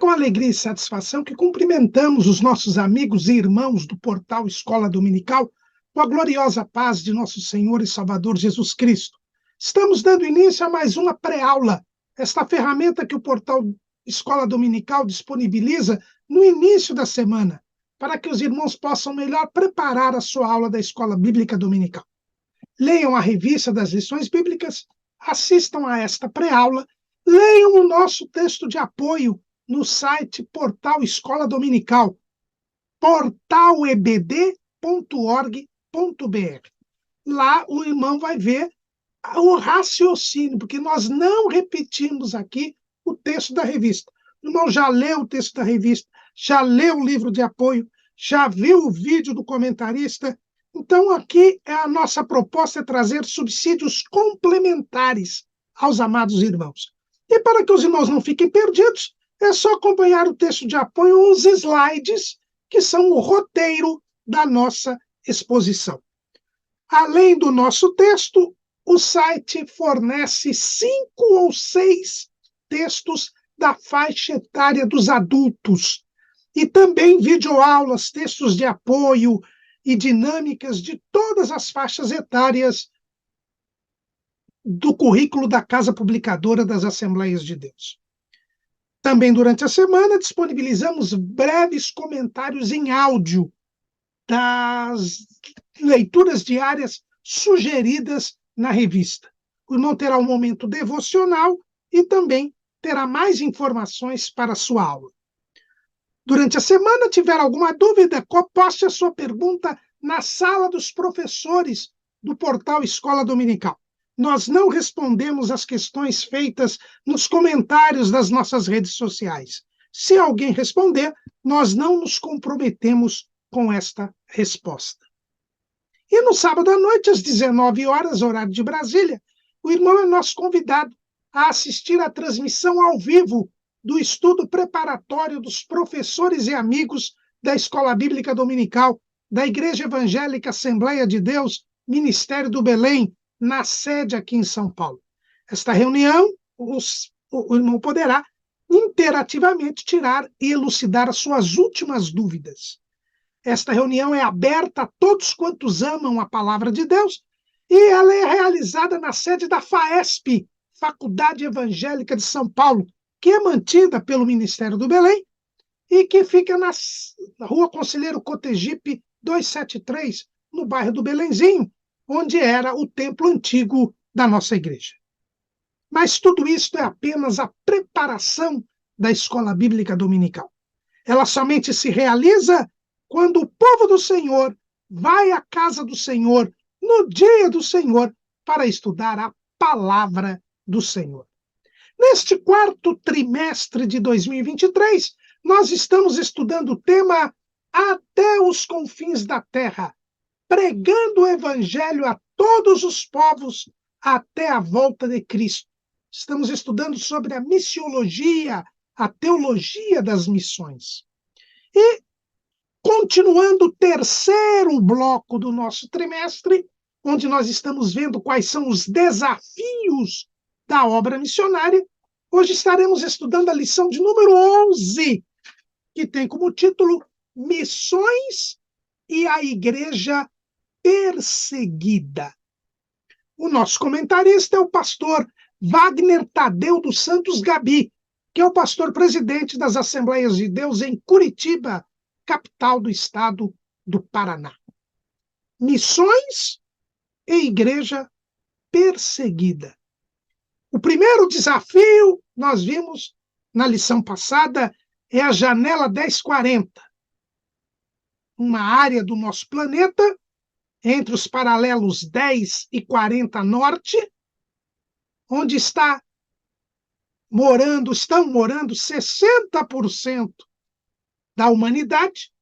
com alegria e satisfação que cumprimentamos os nossos amigos e irmãos do portal Escola Dominical com a gloriosa paz de nosso Senhor e Salvador Jesus Cristo. Estamos dando início a mais uma pré-aula, esta ferramenta que o portal Escola Dominical disponibiliza no início da semana, para que os irmãos possam melhor preparar a sua aula da Escola Bíblica Dominical. Leiam a revista das lições bíblicas, assistam a esta pré-aula, leiam o nosso texto de apoio no site Portal Escola Dominical, portalebd.org.br. Lá o irmão vai ver o raciocínio, porque nós não repetimos aqui o texto da revista. O irmão já leu o texto da revista, já leu o livro de apoio, já viu o vídeo do comentarista. Então, aqui a nossa proposta é trazer subsídios complementares aos amados irmãos. E para que os irmãos não fiquem perdidos, é só acompanhar o texto de apoio, os slides, que são o roteiro da nossa exposição. Além do nosso texto, o site fornece 5 ou 6 textos da faixa etária dos adultos e também videoaulas, textos de apoio e dinâmicas de todas as faixas etárias do currículo da Casa Publicadora das Assembleias de Deus. Também durante a semana disponibilizamos breves comentários em áudio das leituras diárias sugeridas na revista. O irmão terá um momento devocional e também terá mais informações para a sua aula. Durante a semana, tiver alguma dúvida, poste a sua pergunta na sala dos professores do portal Escola Dominical. Nós não respondemos as questões feitas nos comentários das nossas redes sociais. Se alguém responder, nós não nos comprometemos com esta resposta. E no sábado à noite, às 19 horas, horário de Brasília, o irmão é nosso convidado a assistir à transmissão ao vivo do estudo preparatório dos professores e amigos da Escola Bíblica Dominical, da Igreja Evangélica Assembleia de Deus, Ministério do Belém, na sede aqui em São Paulo. Esta reunião, o irmão poderá interativamente tirar e elucidar as suas últimas dúvidas. Esta reunião é aberta a todos quantos amam a palavra de Deus e ela é realizada na sede da FAESP, Faculdade Evangélica de São Paulo, que é mantida pelo Ministério do Belém e que fica na Rua Conselheiro Cotegipe 273, no bairro do Belenzinho, onde era o templo antigo da nossa igreja. Mas tudo isso é apenas a preparação da Escola Bíblica Dominical. Ela somente se realiza quando o povo do Senhor vai à casa do Senhor, no dia do Senhor, para estudar a palavra do Senhor. Neste quarto trimestre de 2023, nós estamos estudando o tema Até os Confins da Terra, pregando o Evangelho a todos os povos até a volta de Cristo. Estamos estudando sobre a missiologia, a teologia das missões. E, continuando o terceiro bloco do nosso trimestre, onde nós estamos vendo quais são os desafios da obra missionária, hoje estaremos estudando a lição de número 11, que tem como título Missões e a Igreja Perseguida. O nosso comentarista é o pastor Wagner Tadeu dos Santos Gabi, que é o pastor presidente das Assembleias de Deus em Curitiba, capital do estado do Paraná. Missões e igreja perseguida. O primeiro desafio, nós vimos na lição passada, é a janela 1040, uma área do nosso planeta entre os paralelos 10 e 40 norte, onde estão morando 60% da humanidade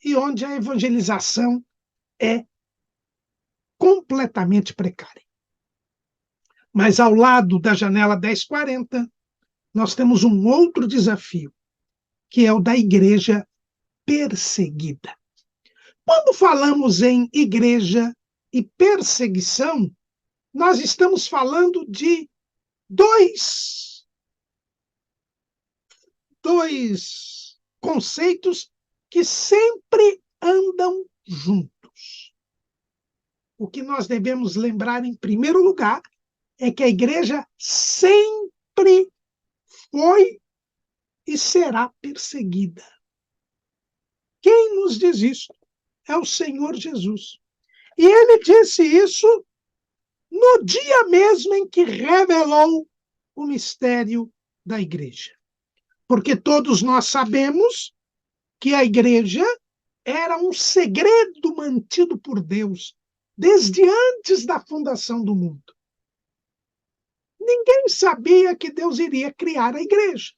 e onde a evangelização é completamente precária. Mas ao lado da janela 1040, nós temos um outro desafio, que é o da igreja perseguida. Quando falamos em igreja e perseguição, nós estamos falando de dois dois conceitos que sempre andam juntos. O que nós devemos lembrar, em primeiro lugar, é que a igreja sempre foi e será perseguida. Quem nos diz isso? É o Senhor Jesus. E ele disse isso no dia mesmo em que revelou o mistério da igreja. Porque todos nós sabemos que a igreja era um segredo mantido por Deus desde antes da fundação do mundo. Ninguém sabia que Deus iria criar a igreja.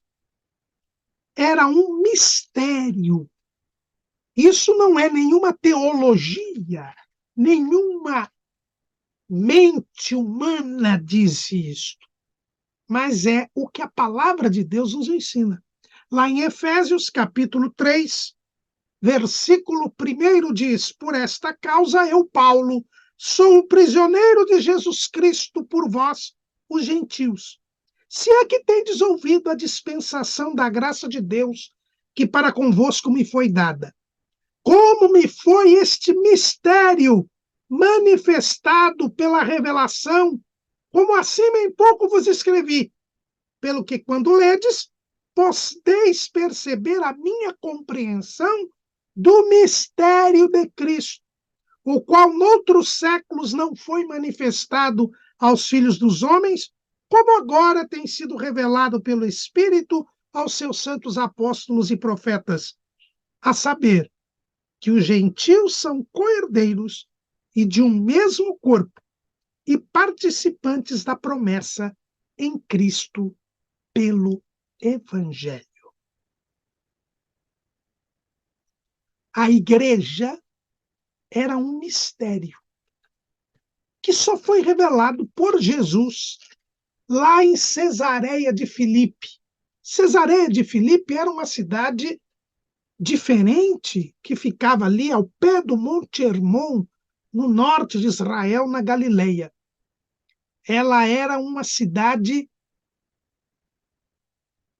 Era um mistério. Isso não é nenhuma teologia, nenhuma mente humana disse isto, mas é o que a palavra de Deus nos ensina. Lá em Efésios, capítulo 3, versículo 1 diz: por esta causa eu, Paulo, sou o prisioneiro de Jesus Cristo por vós, os gentios. Se é que tendes ouvido a dispensação da graça de Deus, que para convosco me foi dada. Como me foi este mistério manifestado pela revelação, como acima em pouco vos escrevi, pelo que quando ledes, podeis perceber a minha compreensão do mistério de Cristo, o qual noutros séculos não foi manifestado aos filhos dos homens, como agora tem sido revelado pelo Espírito aos seus santos apóstolos e profetas, a saber, que os gentios são co-herdeiros e de um mesmo corpo, e participantes da promessa em Cristo pelo Evangelho. A igreja era um mistério que só foi revelado por Jesus lá em Cesareia de Filipe. Cesareia de Filipe era uma cidade diferente que ficava ali ao pé do Monte Hermon, no norte de Israel, na Galileia. Ela era uma cidade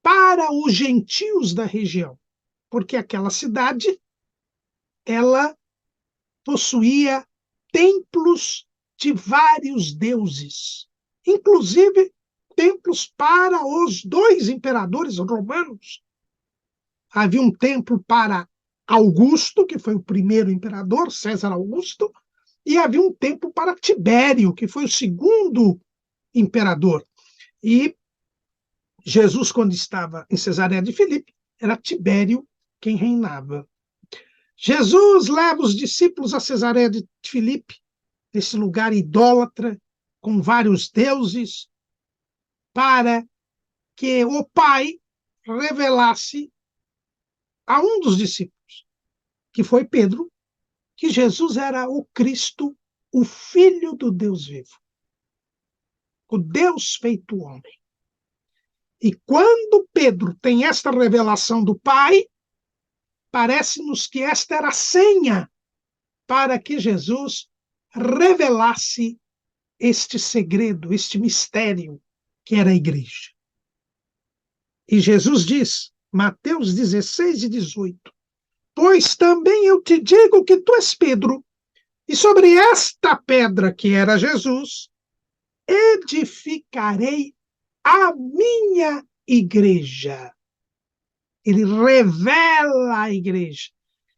para os gentios da região, porque aquela cidade ela possuía templos de vários deuses, inclusive templos para os dois imperadores romanos. Havia um templo para Augusto, que foi o primeiro imperador, César Augusto, e havia um templo para Tibério, que foi o segundo imperador. E Jesus, quando estava em Cesareia de Filipe, era Tibério quem reinava. Jesus leva os discípulos a Cesareia de Filipe, esse lugar idólatra, com vários deuses, para que o Pai revelasse a um dos discípulos, que foi Pedro, que Jesus era o Cristo, o Filho do Deus vivo, o Deus feito homem. E quando Pedro tem esta revelação do Pai, parece-nos que esta era a senha para que Jesus revelasse este segredo, este mistério que era a igreja. E Jesus diz, Mateus 16 e 18, pois também eu te digo que tu és Pedro, e sobre esta pedra que era Jesus, edificarei a minha igreja. Ele revela a igreja,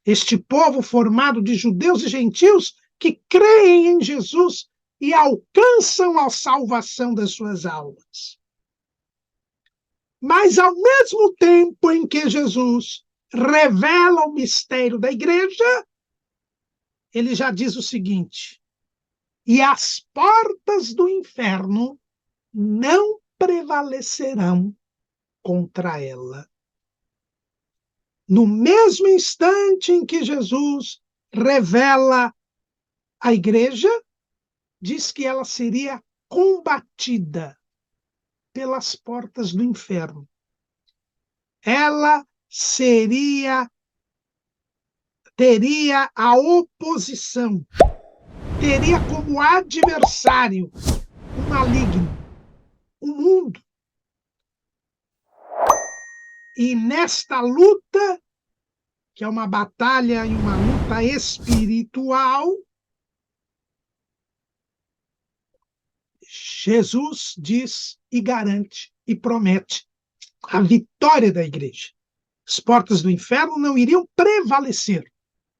este povo formado de judeus e gentios que creem em Jesus e alcançam a salvação das suas almas. Mas, ao mesmo tempo em que Jesus revela o mistério da igreja, ele já diz o seguinte: e as portas do inferno não prevalecerão contra ela. No mesmo instante em que Jesus revela a igreja, diz que ela seria combatida pelas portas do inferno. Ela teria a oposição, teria como adversário o maligno, o mundo. E nesta luta, que é uma batalha e uma luta espiritual, Jesus diz e garante e promete a vitória da igreja. As portas do inferno não iriam prevalecer,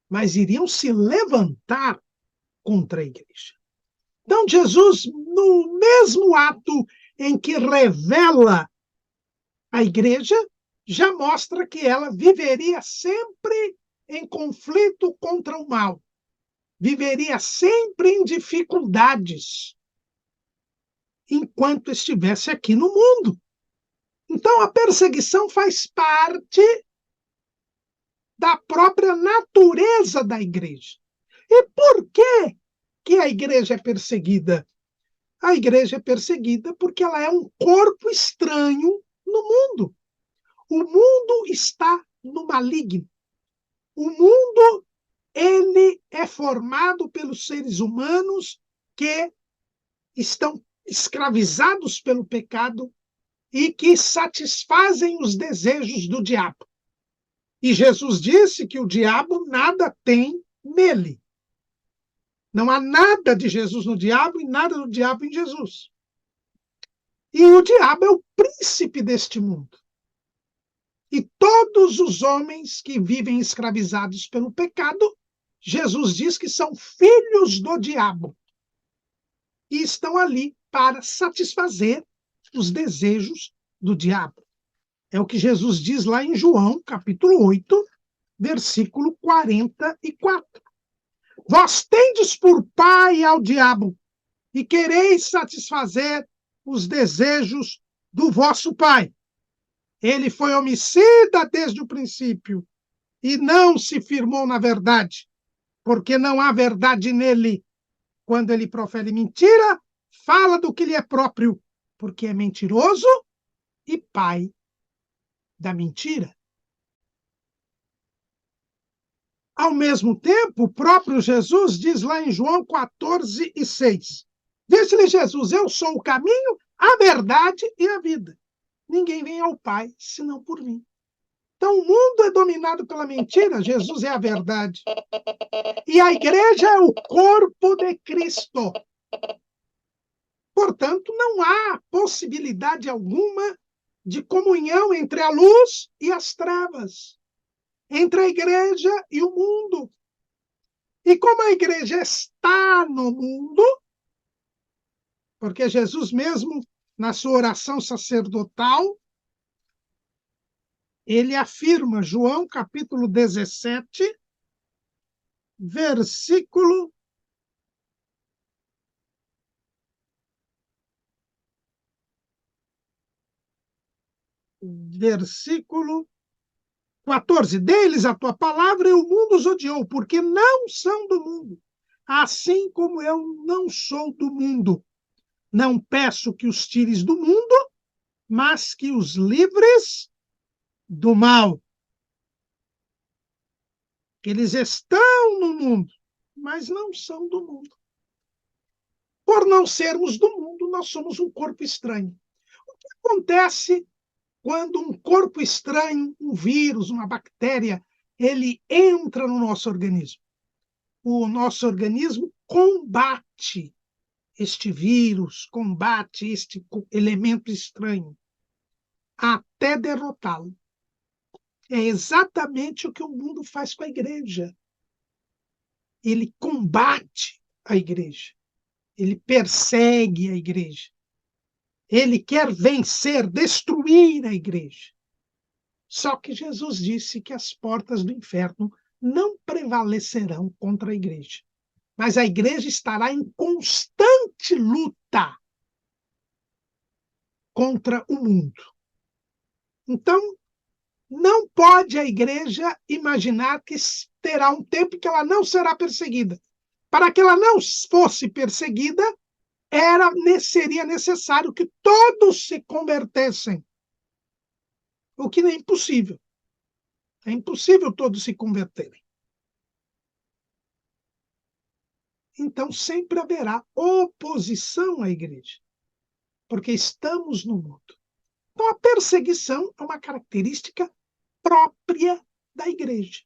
mas iriam se levantar contra a igreja. Então, Jesus, no mesmo ato em que revela a igreja, já mostra que ela viveria sempre em conflito contra o mal, viveria sempre em dificuldades, enquanto estivesse aqui no mundo. Então, a perseguição faz parte da própria natureza da igreja. E por que a igreja é perseguida? A igreja é perseguida porque ela é um corpo estranho no mundo. O mundo está no maligno. O mundo, ele é formado pelos seres humanos que estão escravizados pelo pecado e que satisfazem os desejos do diabo. E Jesus disse que o diabo nada tem nele. Não há nada de Jesus no diabo e nada do diabo em Jesus. E o diabo é o príncipe deste mundo. E todos os homens que vivem escravizados pelo pecado, Jesus diz que são filhos do diabo. E estão ali para satisfazer os desejos do diabo. É o que Jesus diz lá em João, capítulo 8, versículo 44. Vós tendes por pai ao diabo, e quereis satisfazer os desejos do vosso pai. Ele foi homicida desde o princípio, e não se firmou na verdade, porque não há verdade nele. Quando ele profere mentira, fala do que lhe é próprio, porque é mentiroso e pai da mentira. Ao mesmo tempo, o próprio Jesus diz lá em João 14:6. Disse-lhe Jesus: eu sou o caminho, a verdade e a vida. Ninguém vem ao Pai senão por mim. Então, o mundo é dominado pela mentira, Jesus é a verdade. E a igreja é o corpo de Cristo. Portanto, não há possibilidade alguma de comunhão entre a luz e as trevas, entre a igreja e o mundo. E como a igreja está no mundo, porque Jesus mesmo, na sua oração sacerdotal, ele afirma, João capítulo 17, versículo 14. Deles a tua palavra e o mundo os odiou, porque não são do mundo, assim como eu não sou do mundo. Não peço que os tires do mundo, mas que os livres do mal. Eles estão no mundo, mas não são do mundo. Por não sermos do mundo, nós somos um corpo estranho. O que acontece quando um corpo estranho, um vírus, uma bactéria, ele entra no nosso organismo? O nosso organismo combate este vírus, combate este elemento estranho, até derrotá-lo. É exatamente o que o mundo faz com a igreja. Ele combate a igreja. Ele persegue a igreja. Ele quer vencer, destruir a igreja. Só que Jesus disse que as portas do inferno não prevalecerão contra a igreja. Mas a igreja estará em constante luta contra o mundo. Então, não pode a igreja imaginar que terá um tempo que ela não será perseguida. Para que ela não fosse perseguida, seria necessário que todos se convertessem, o que é impossível. É impossível todos se converterem. Então, sempre haverá oposição à igreja, porque estamos no mundo. Então, a perseguição é uma característica própria da igreja.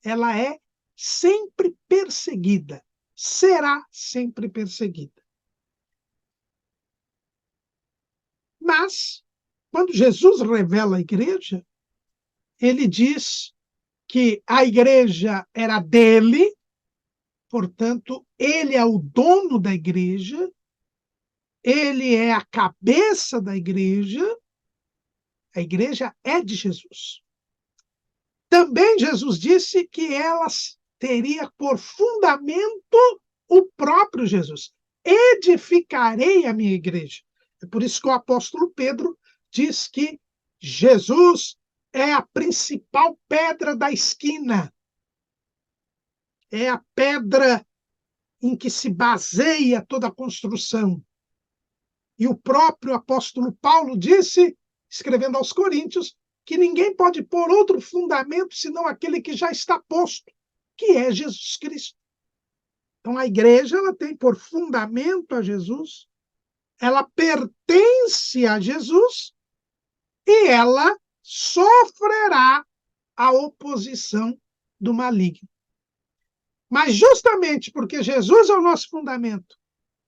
Ela é sempre perseguida, será sempre perseguida. Mas, quando Jesus revela a igreja, ele diz que a igreja era dele, portanto, ele é o dono da igreja, ele é a cabeça da igreja, a igreja é de Jesus. Também Jesus disse que ela teria por fundamento o próprio Jesus. Edificarei a minha igreja. É por isso que o apóstolo Pedro diz que Jesus é a principal pedra da esquina. É a pedra em que se baseia toda a construção. E o próprio apóstolo Paulo disse, escrevendo aos Coríntios, que ninguém pode pôr outro fundamento senão aquele que já está posto, que é Jesus Cristo. Então, a igreja ela tem por fundamento a Jesus, ela pertence a Jesus e ela sofrerá a oposição do maligno. Mas justamente porque Jesus é o nosso fundamento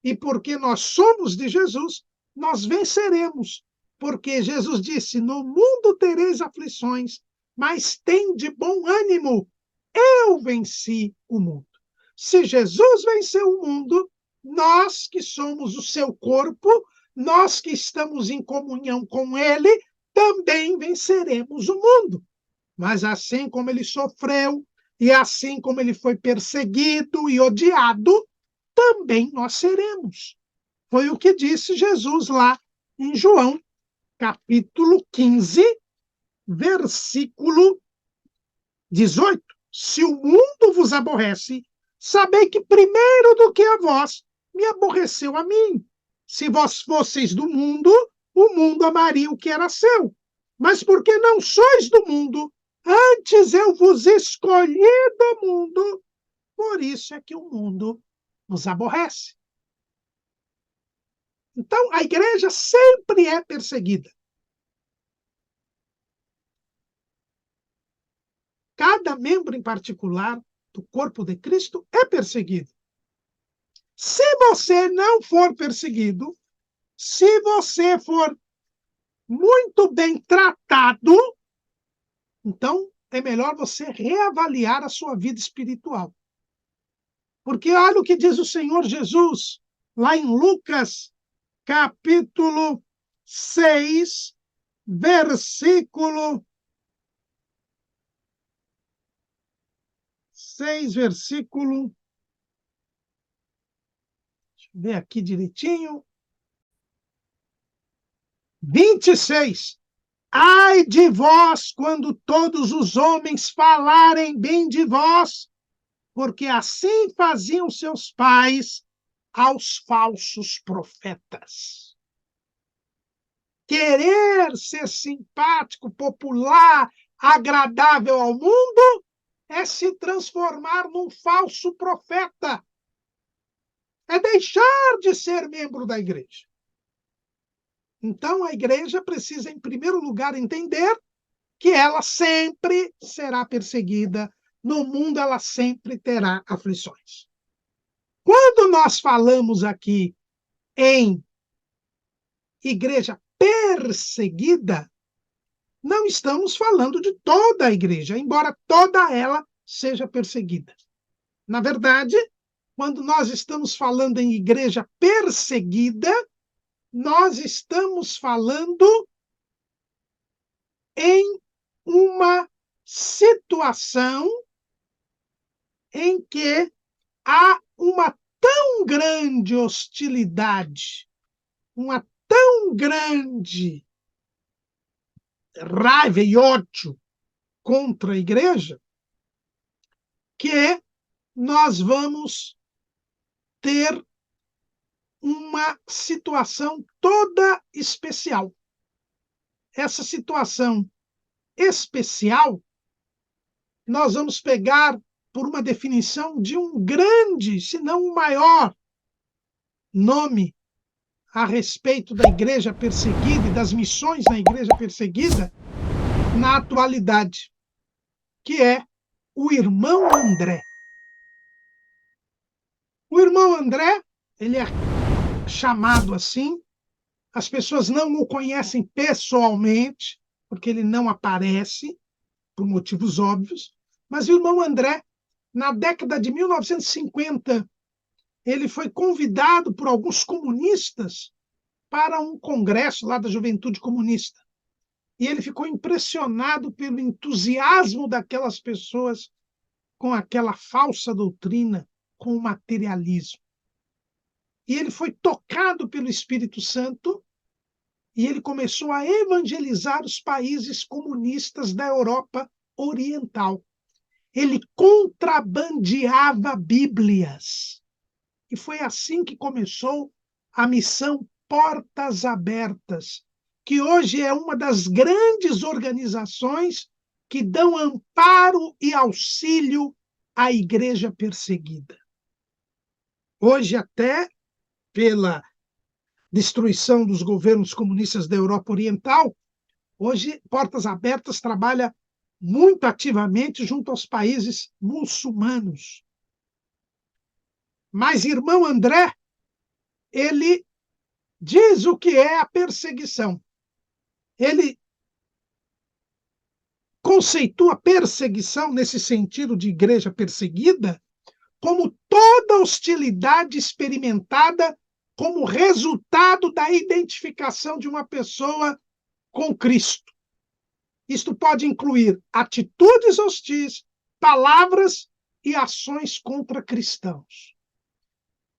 e porque nós somos de Jesus, nós venceremos. Porque Jesus disse, no mundo tereis aflições, mas tende bom ânimo, eu venci o mundo. Se Jesus venceu o mundo, nós que somos o seu corpo, nós que estamos em comunhão com ele, também venceremos o mundo. Mas assim como ele sofreu, e assim como ele foi perseguido e odiado, também nós seremos. Foi o que disse Jesus lá em João, capítulo 15, versículo 18. Se o mundo vos aborrece, sabei que primeiro do que a vós me aborreceu a mim. Se vós fosseis do mundo, o mundo amaria o que era seu. Mas porque não sois do mundo, antes eu vos escolhi do mundo, por isso é que o mundo nos aborrece. Então, a igreja sempre é perseguida. Cada membro em particular do corpo de Cristo é perseguido. Se você não for perseguido, se você for muito bem tratado, então é melhor você reavaliar a sua vida espiritual. Porque olha o que diz o Senhor Jesus, lá em Lucas, capítulo 6, versículo 6, versículo. Deixa eu ver aqui direitinho. 26. Ai de vós, quando todos os homens falarem bem de vós, porque assim faziam seus pais aos falsos profetas. Querer ser simpático, popular, agradável ao mundo é se transformar num falso profeta. É deixar de ser membro da igreja. Então, a igreja precisa, em primeiro lugar, entender que ela sempre será perseguida, no mundo ela sempre terá aflições. Quando nós falamos aqui em igreja perseguida, não estamos falando de toda a igreja, embora toda ela seja perseguida. Na verdade, quando nós estamos falando em igreja perseguida, nós estamos falando em uma situação em que há uma tão grande hostilidade, uma tão grande raiva e ódio contra a igreja, que nós vamos ter uma situação toda especial. Essa situação especial, nós vamos pegar por uma definição de um grande, se não o maior, nome a respeito da igreja perseguida e das missões na igreja perseguida na atualidade, que é o irmão André. O irmão André, ele é chamado assim, as pessoas não o conhecem pessoalmente, porque ele não aparece, por motivos óbvios, mas o irmão André, na década de 1950, ele foi convidado por alguns comunistas para um congresso lá da Juventude Comunista. E ele ficou impressionado pelo entusiasmo daquelas pessoas com aquela falsa doutrina, com o materialismo. E ele foi tocado pelo Espírito Santo e ele começou a evangelizar os países comunistas da Europa Oriental. Ele contrabandeava Bíblias. E foi assim que começou a missão Portas Abertas, que hoje é uma das grandes organizações que dão amparo e auxílio à igreja perseguida. Hoje, até pela destruição dos governos comunistas da Europa Oriental, hoje Portas Abertas trabalha muito ativamente junto aos países muçulmanos. Mas irmão André, ele diz o que é a perseguição. Ele conceitua perseguição, nesse sentido de igreja perseguida, como toda hostilidade experimentada como resultado da identificação de uma pessoa com Cristo. Isto pode incluir atitudes hostis, palavras e ações contra cristãos.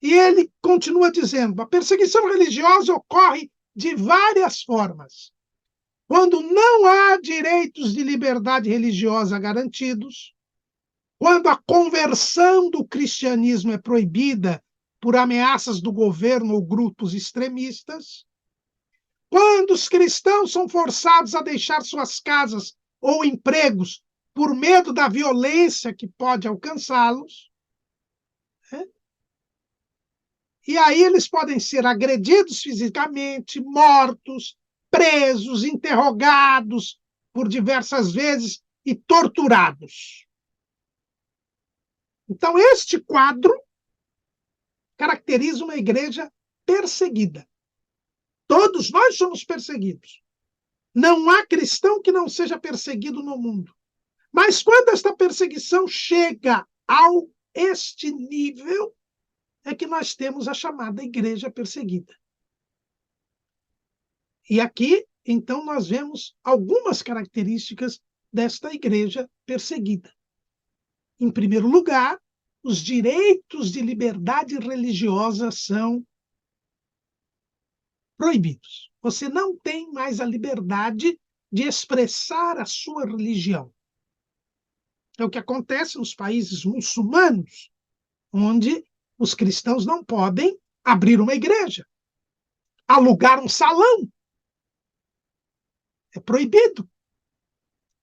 E ele continua dizendo: a perseguição religiosa ocorre de várias formas. Quando não há direitos de liberdade religiosa garantidos, quando a conversão do cristianismo é proibida por ameaças do governo ou grupos extremistas, quando os cristãos são forçados a deixar suas casas ou empregos por medo da violência que pode alcançá-los, e aí eles podem ser agredidos fisicamente, mortos, presos, interrogados por diversas vezes e torturados. Então, este quadro caracteriza uma igreja perseguida. Todos nós somos perseguidos. Não há cristão que não seja perseguido no mundo. Mas quando esta perseguição chega ao este nível, é que nós temos a chamada igreja perseguida. E aqui, então, nós vemos algumas características desta igreja perseguida. Em primeiro lugar, os direitos de liberdade religiosa são proibidos. Você não tem mais a liberdade de expressar a sua religião. É o que acontece nos países muçulmanos, onde os cristãos não podem abrir uma igreja, alugar um salão. É proibido.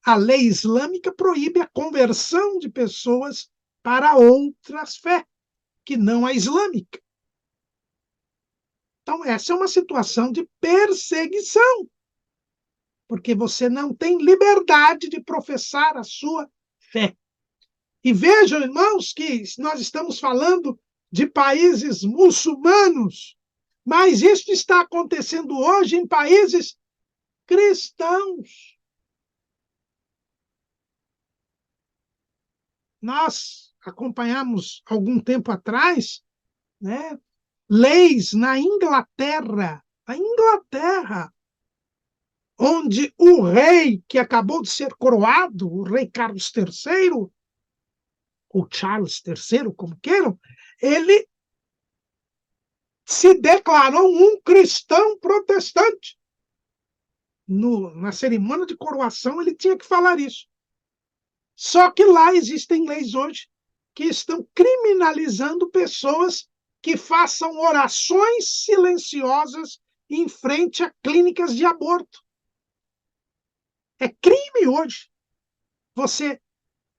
A lei islâmica proíbe a conversão de pessoas para outras fés, que não a islâmica. Então, essa é uma situação de perseguição, porque você não tem liberdade de professar a sua fé. E vejam, irmãos, que nós estamos falando de países muçulmanos, mas isso está acontecendo hoje em países cristãos. Nós acompanhamos algum tempo atrás, né, leis na Inglaterra, onde o rei que acabou de ser coroado, o rei Carlos III, ou Charles III, como queiram, ele se declarou um cristão protestante. Na cerimônia de coroação, ele tinha que falar isso. Só que lá existem leis hoje que estão criminalizando pessoas que façam orações silenciosas em frente a clínicas de aborto. É crime hoje você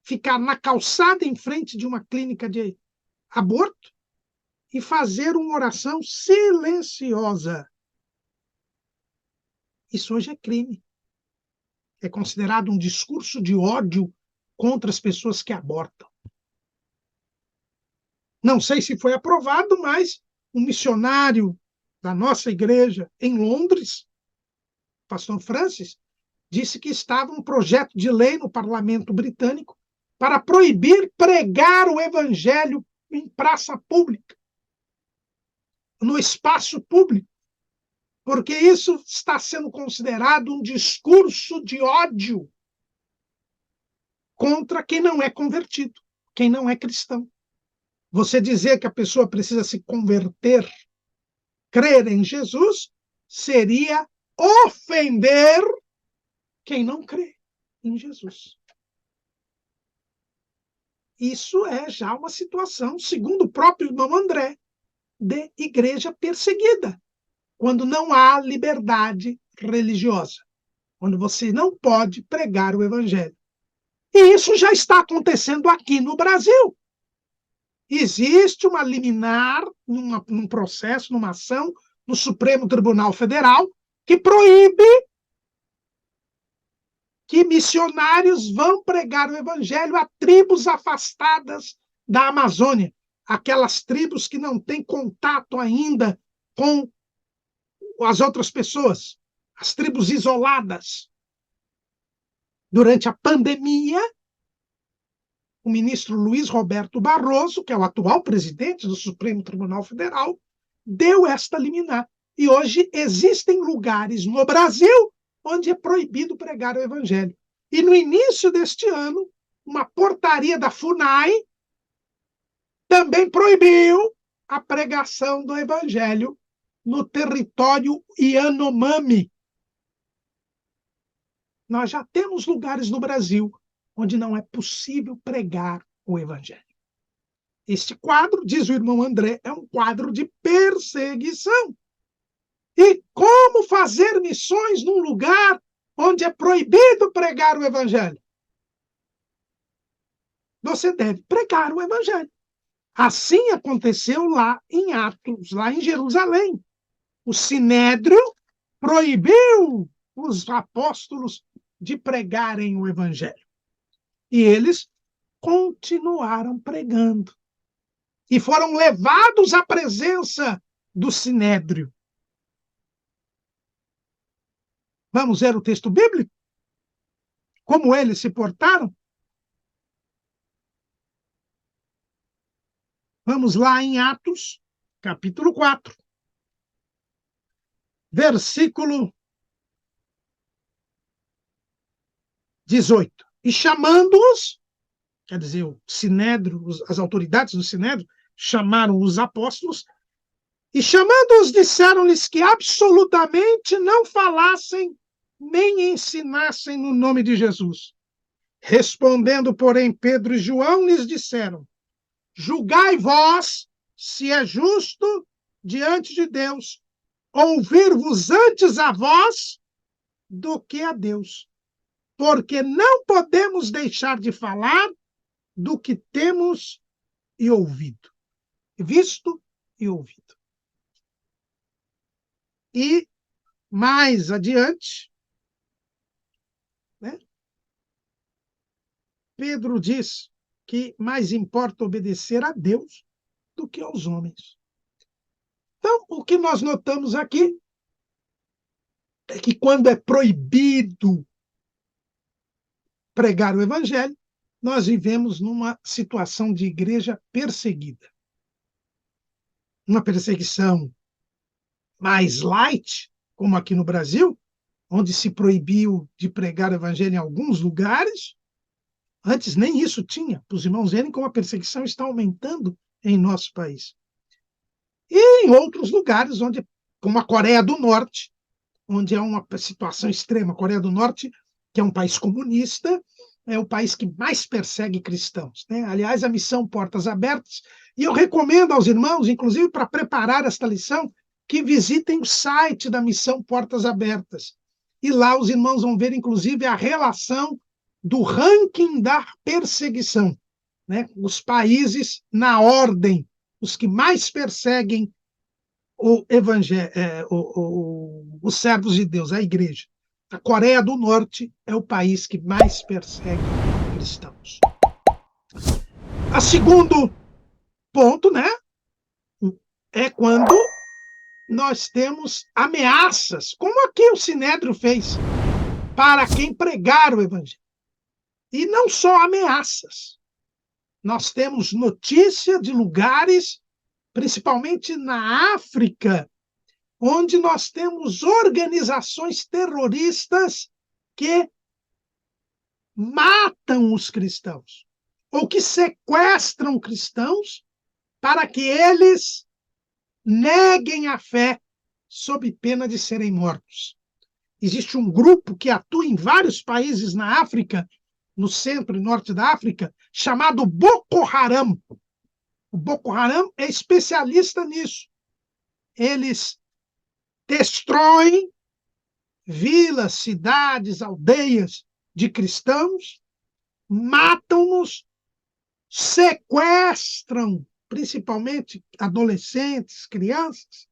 ficar na calçada em frente de uma clínica de aborto e fazer uma oração silenciosa. Isso hoje é crime. É considerado um discurso de ódio contra as pessoas que abortam. Não sei se foi aprovado, mas um missionário da nossa igreja em Londres, pastor Francis, disse que estava um projeto de lei no parlamento britânico para proibir pregar o evangelho em praça pública, no espaço público, porque isso está sendo considerado um discurso de ódio contra quem não é convertido, quem não é cristão. Você dizer que a pessoa precisa se converter, crer em Jesus, seria ofender quem não crê em Jesus. Isso é já uma situação, segundo o próprio irmão André, de igreja perseguida, quando não há liberdade religiosa, quando você não pode pregar o evangelho. E isso já está acontecendo aqui no Brasil. Existe uma liminar, num processo, numa ação no Supremo Tribunal Federal, que proíbe que missionários vão pregar o evangelho a tribos afastadas da Amazônia, aquelas tribos que não têm contato ainda com as outras pessoas, as tribos isoladas. Durante a pandemia, o ministro Luiz Roberto Barroso, que é o atual presidente do Supremo Tribunal Federal, deu esta liminar. E hoje existem lugares no Brasil onde é proibido pregar o evangelho. E no início deste ano, uma portaria da FUNAI também proibiu a pregação do evangelho no território Yanomami. Nós já temos lugares no Brasil onde não é possível pregar o evangelho. Este quadro, diz o irmão André, é um quadro de perseguição. E como fazer missões num lugar onde é proibido pregar o evangelho? Você deve pregar o evangelho. Assim aconteceu lá em Atos, lá em Jerusalém. O Sinédrio proibiu os apóstolos de pregarem o evangelho. E eles continuaram pregando. E foram levados à presença do Sinédrio. Vamos ver o texto bíblico? Como eles se portaram? Vamos lá em Atos, capítulo 4, versículo 18. E chamando-os, quer dizer, o Sinédrio, as autoridades do Sinédrio, chamaram os apóstolos, e chamando-os, disseram-lhes que absolutamente não falassem nem ensinassem no nome de Jesus. Respondendo, porém, Pedro e João lhes disseram: julgai vós se é justo diante de Deus ouvir-vos antes a vós do que a Deus, porque não podemos deixar de falar do que temos e ouvido, visto e ouvido. E mais adiante, né, Pedro diz que mais importa obedecer a Deus do que aos homens. Então, o que nós notamos aqui é que quando é proibido pregar o evangelho, nós vivemos numa situação de igreja perseguida. Uma perseguição mais light, como aqui no Brasil, onde se proibiu de pregar o evangelho em alguns lugares. Antes nem isso tinha, para os irmãos verem como a perseguição está aumentando em nosso país. E em outros lugares, onde, como a Coreia do Norte, onde é uma situação extrema. A Coreia do Norte, que é um país comunista, é o país que mais persegue cristãos, né? Aliás, a missão Portas Abertas, e eu recomendo aos irmãos, inclusive para preparar esta lição, que visitem o site da missão Portas Abertas. E lá os irmãos vão ver, inclusive, a relação do ranking da perseguição, né? Os países na ordem os que mais perseguem os servos de Deus, a igreja. A Coreia do Norte é o país que mais persegue cristãos. A segundo ponto, né, é quando nós temos ameaças, como aqui o Sinédrio fez, para quem pregar o evangelho. E não só ameaças. Nós temos notícia de lugares, principalmente na África, onde nós temos organizações terroristas que matam os cristãos, ou que sequestram cristãos para que eles neguem a fé sob pena de serem mortos. Existe um grupo que atua em vários países na África, no centro e norte da África, chamado Boko Haram. O Boko Haram é especialista nisso. Eles destroem vilas, cidades, aldeias de cristãos, matam-nos, sequestram, principalmente adolescentes, crianças,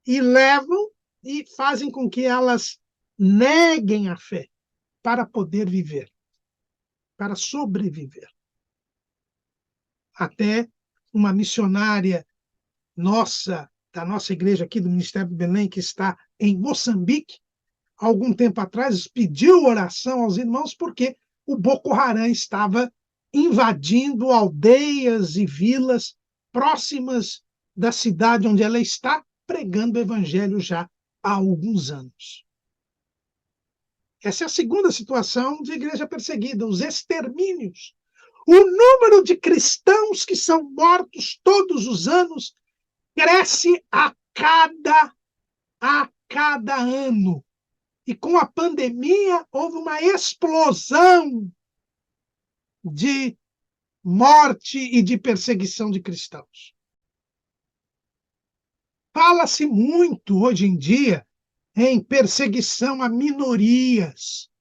e levam e fazem com que elas neguem a fé para poder viver, para sobreviver. Até uma missionária nossa, da nossa igreja aqui do Ministério do Belém, que está em Moçambique, há algum tempo atrás, pediu oração aos irmãos porque o Boko Haram estava invadindo aldeias e vilas próximas da cidade onde ela está, pregando o evangelho já há alguns anos. Essa é a segunda situação de igreja perseguida, os extermínios. O número de cristãos que são mortos todos os anos cresce a cada ano. E com a pandemia houve uma explosão de morte e de perseguição de cristãos. Fala-se muito hoje em dia em perseguição a minorias,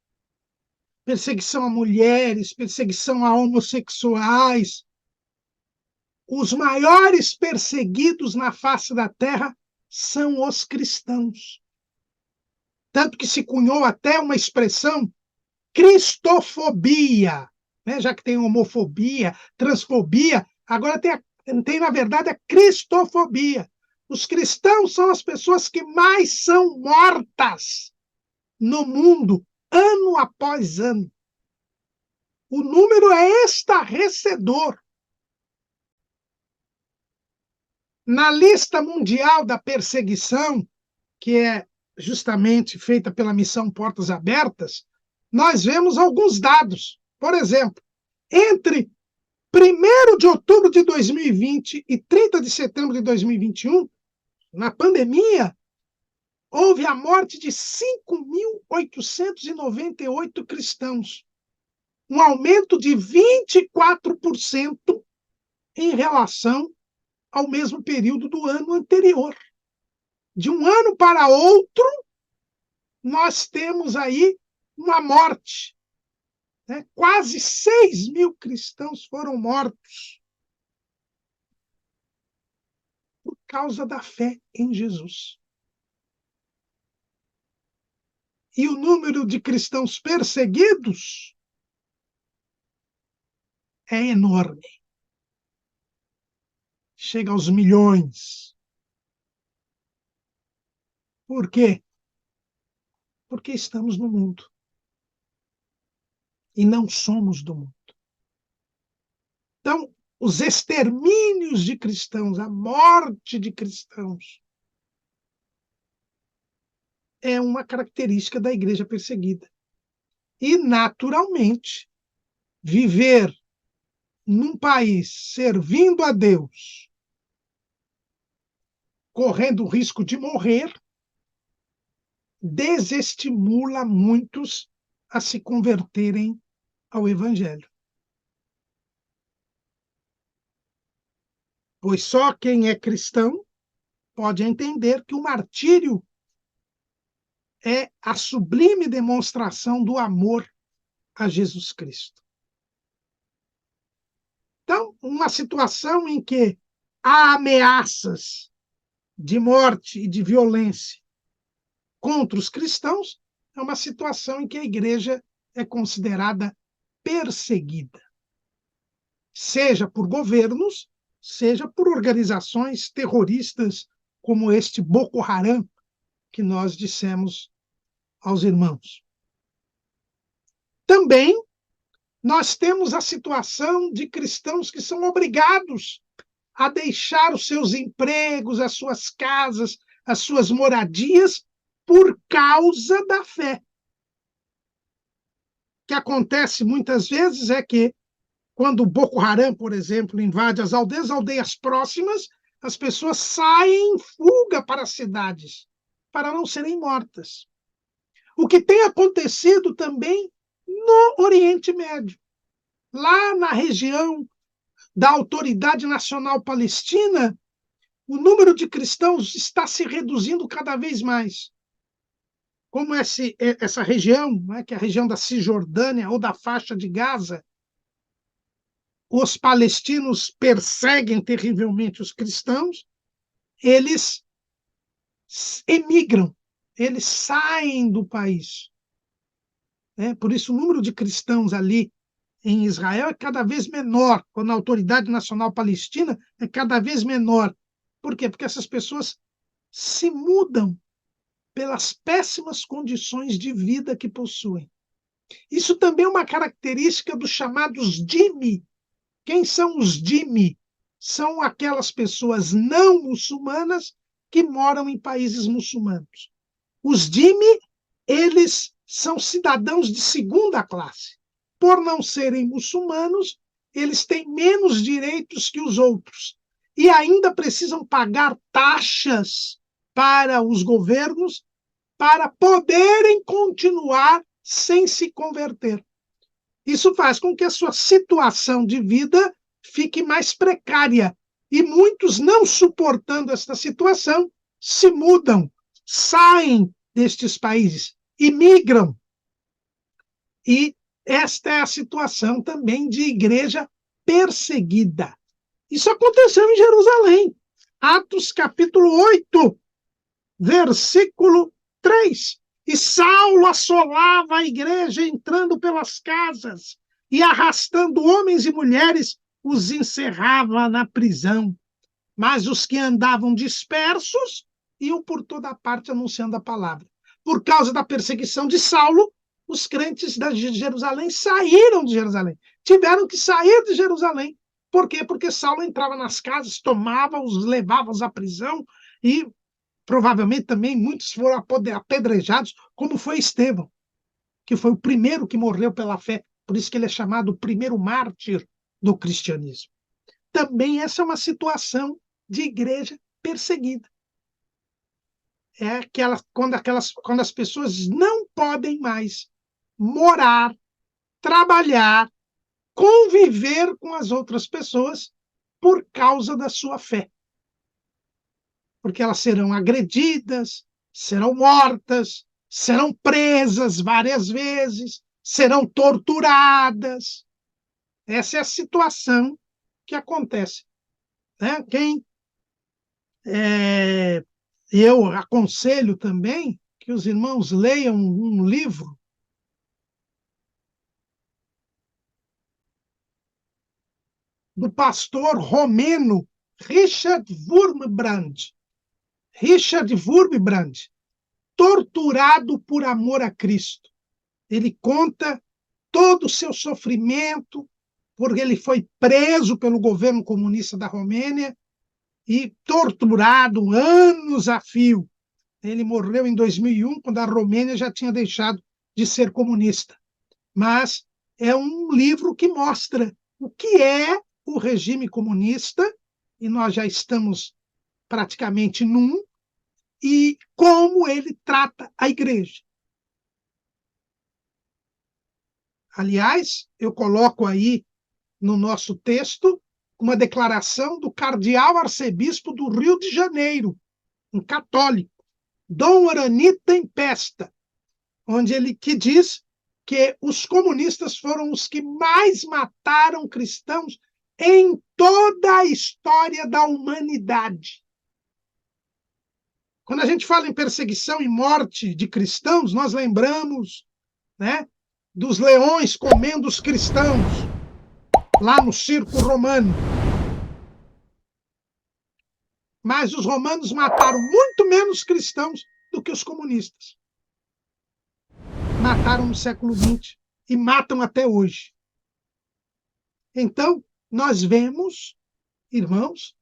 perseguição a mulheres, perseguição a homossexuais. Os maiores perseguidos na face da terra são os cristãos. Tanto que se cunhou até uma expressão, cristofobia, né? Já que tem homofobia, transfobia, agora tem, na verdade, a cristofobia. Os cristãos são as pessoas que mais são mortas no mundo, ano após ano. O número é estarrecedor. Na lista mundial da perseguição, que é justamente feita pela missão Portas Abertas, nós vemos alguns dados. Por exemplo, entre 1º de outubro de 2020 e 30 de setembro de 2021, na pandemia, houve a morte de 5.898 cristãos, um aumento de 24% em relação ao mesmo período do ano anterior. De um ano para outro, nós temos aí uma morte. Né? Quase 6.000 cristãos foram mortos por causa da fé em Jesus. E o número de cristãos perseguidos é enorme. Chega aos milhões. Por quê? Porque estamos no mundo. E não somos do mundo. Então, os extermínios de cristãos, a morte de cristãos, é uma característica da igreja perseguida. E, naturalmente, viver num país servindo a Deus, correndo o risco de morrer, desestimula muitos a se converterem ao Evangelho. Pois só quem é cristão pode entender que o martírio é a sublime demonstração do amor a Jesus Cristo. Então, uma situação em que há ameaças de morte e de violência contra os cristãos, é uma situação em que a igreja é considerada perseguida, seja por governos, seja por organizações terroristas como este Boko Haram, que nós dissemos aos irmãos. Também nós temos a situação de cristãos que são obrigados a deixar os seus empregos, as suas casas, as suas moradias, por causa da fé. O que acontece muitas vezes é que, quando o Boko Haram, por exemplo, invade as aldeias próximas, as pessoas saem em fuga para as cidades, para não serem mortas. O que tem acontecido também no Oriente Médio. Lá na região da Autoridade Nacional Palestina, o número de cristãos está se reduzindo cada vez mais. Como essa região, né, que é a região da Cisjordânia ou da faixa de Gaza, os palestinos perseguem terrivelmente os cristãos, eles emigram, eles saem do país. Por isso, o número de cristãos ali em Israel é cada vez menor, quando a Autoridade Nacional Palestina é cada vez menor. Por quê? Porque essas pessoas se mudam pelas péssimas condições de vida que possuem. Isso também é uma característica dos chamados dhimmi. Quem são os dhimmi? São aquelas pessoas não muçulmanas que moram em países muçulmanos. Os dhimmi, eles são cidadãos de segunda classe. Por não serem muçulmanos, eles têm menos direitos que os outros e ainda precisam pagar taxas para os governos para poderem continuar sem se converter. Isso faz com que a sua situação de vida fique mais precária e muitos, não suportando esta situação, se mudam, saem destes países, imigram. E esta é a situação também de igreja perseguida. Isso aconteceu em Jerusalém. Atos capítulo 8, versículo 3. E Saulo assolava a igreja, entrando pelas casas e arrastando homens e mulheres, os encerrava na prisão. Mas os que andavam dispersos iam por toda parte anunciando a palavra. Por causa da perseguição de Saulo, os crentes de Jerusalém saíram de Jerusalém. Tiveram que sair de Jerusalém. Por quê? Porque Saulo entrava nas casas, tomava-os, levava-os à prisão e provavelmente também muitos foram apedrejados, como foi Estevão, que foi o primeiro que morreu pela fé. Por isso que ele é chamado o primeiro mártir do cristianismo. Também essa é uma situação de igreja perseguida. É quando as pessoas não podem mais morar, trabalhar, conviver com as outras pessoas por causa da sua fé. Porque elas serão agredidas, serão mortas, serão presas várias vezes, serão torturadas. Essa é a situação que acontece. Eu aconselho também que os irmãos leiam um livro do pastor romeno Richard Wurmbrand. Richard Wurmbrand, torturado por amor a Cristo. Ele conta todo o seu sofrimento, porque ele foi preso pelo governo comunista da Romênia e torturado anos a fio. Ele morreu em 2001, quando a Romênia já tinha deixado de ser comunista. Mas é um livro que mostra o que é o regime comunista, e nós já estamos praticamente num, e como ele trata a igreja. Aliás, eu coloco aí no nosso texto uma declaração do cardeal arcebispo do Rio de Janeiro, um católico, Dom Arani Tempesta, onde ele que diz que os comunistas foram os que mais mataram cristãos em toda a história da humanidade. Quando a gente fala em perseguição e morte de cristãos, nós lembramos, né, dos leões comendo os cristãos, lá no circo romano. Mas os romanos mataram muito menos cristãos do que os comunistas. Mataram no século XX e matam até hoje. Então, nós vemos, irmãos,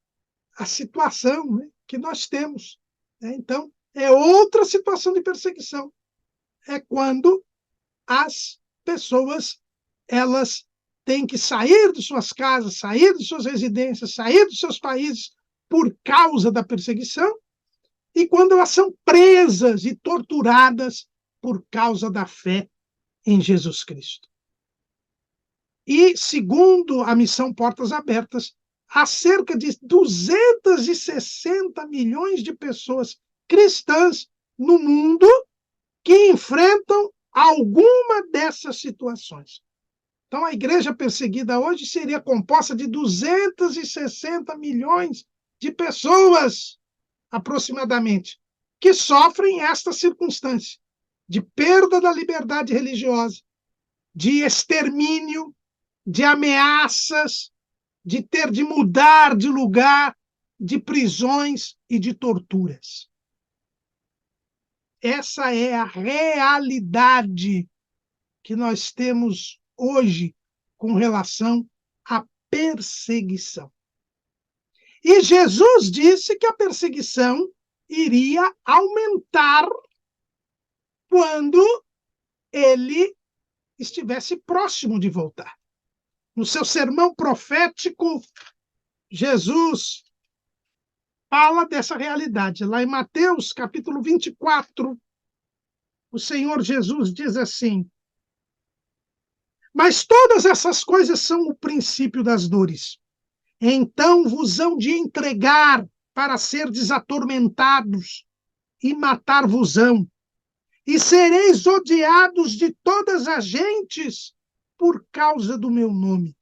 a situação, né, que nós temos. Né? Então, é outra situação de perseguição. É quando as pessoas elas têm que sair de suas casas, sair de suas residências, sair dos seus países por causa da perseguição, e quando elas são presas e torturadas por causa da fé em Jesus Cristo. E, segundo a missão Portas Abertas, há cerca de 260 milhões de pessoas cristãs no mundo que enfrentam alguma dessas situações. Então, a igreja perseguida hoje seria composta de 260 milhões de pessoas, aproximadamente, que sofrem esta circunstância de perda da liberdade religiosa, de extermínio, de ameaças, de ter de mudar de lugar, de prisões e de torturas. Essa é a realidade que nós temos hoje com relação à perseguição. E Jesus disse que a perseguição iria aumentar quando ele estivesse próximo de voltar. No seu sermão profético, Jesus fala dessa realidade. Lá em Mateus, capítulo 24, o Senhor Jesus diz assim: mas todas essas coisas são o princípio das dores. Então vos hão de entregar para serdes atormentados, e matar-vos-ão, e sereis odiados de todas as gentes por causa do meu nome.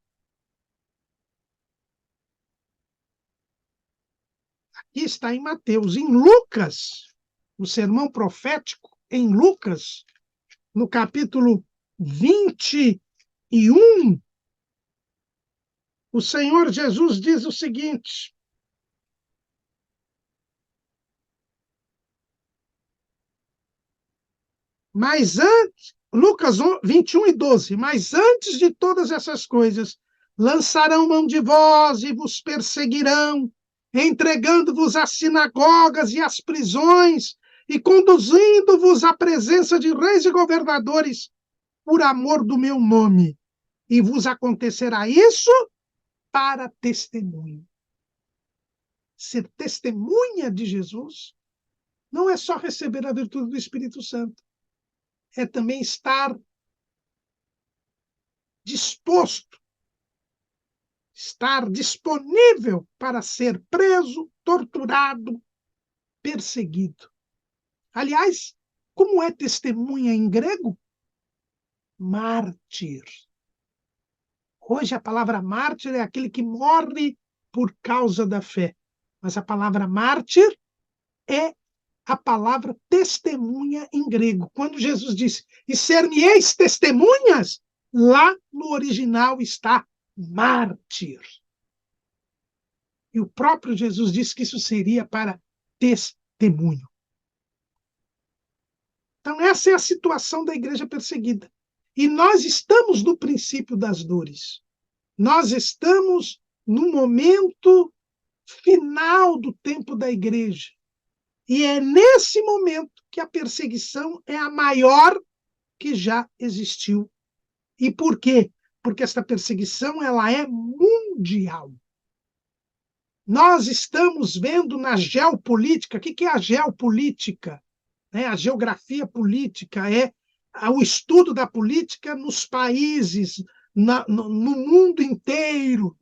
Aqui está em Mateus. Em Lucas, o sermão profético, em Lucas, no capítulo 21, o Senhor Jesus diz o seguinte: mas antes, Lucas 21:12, mas antes de todas essas coisas, lançarão mão de vós e vos perseguirão, entregando-vos às sinagogas e às prisões, e conduzindo-vos à presença de reis e governadores, por amor do meu nome. E vos acontecerá isso para testemunho. Ser testemunha de Jesus não é só receber a virtude do Espírito Santo, é também estar disposto, estar disponível para ser preso, torturado, perseguido. Aliás, como é testemunha em grego? Mártir. Hoje a palavra mártir é aquele que morre por causa da fé. Mas a palavra mártir é a palavra testemunha em grego. Quando Jesus disse, e ser-me-eis testemunhas, lá no original está mártir. E o próprio Jesus disse que isso seria para testemunho. Então, essa é a situação da igreja perseguida. E nós estamos no princípio das dores. Nós estamos no momento final do tempo da igreja. E é nesse momento que a perseguição é a maior que já existiu. E por quê? Porque esta perseguição ela é mundial. Nós estamos vendo na geopolítica, o que é a geopolítica? A geografia política é o estudo da política nos países, no mundo inteiro.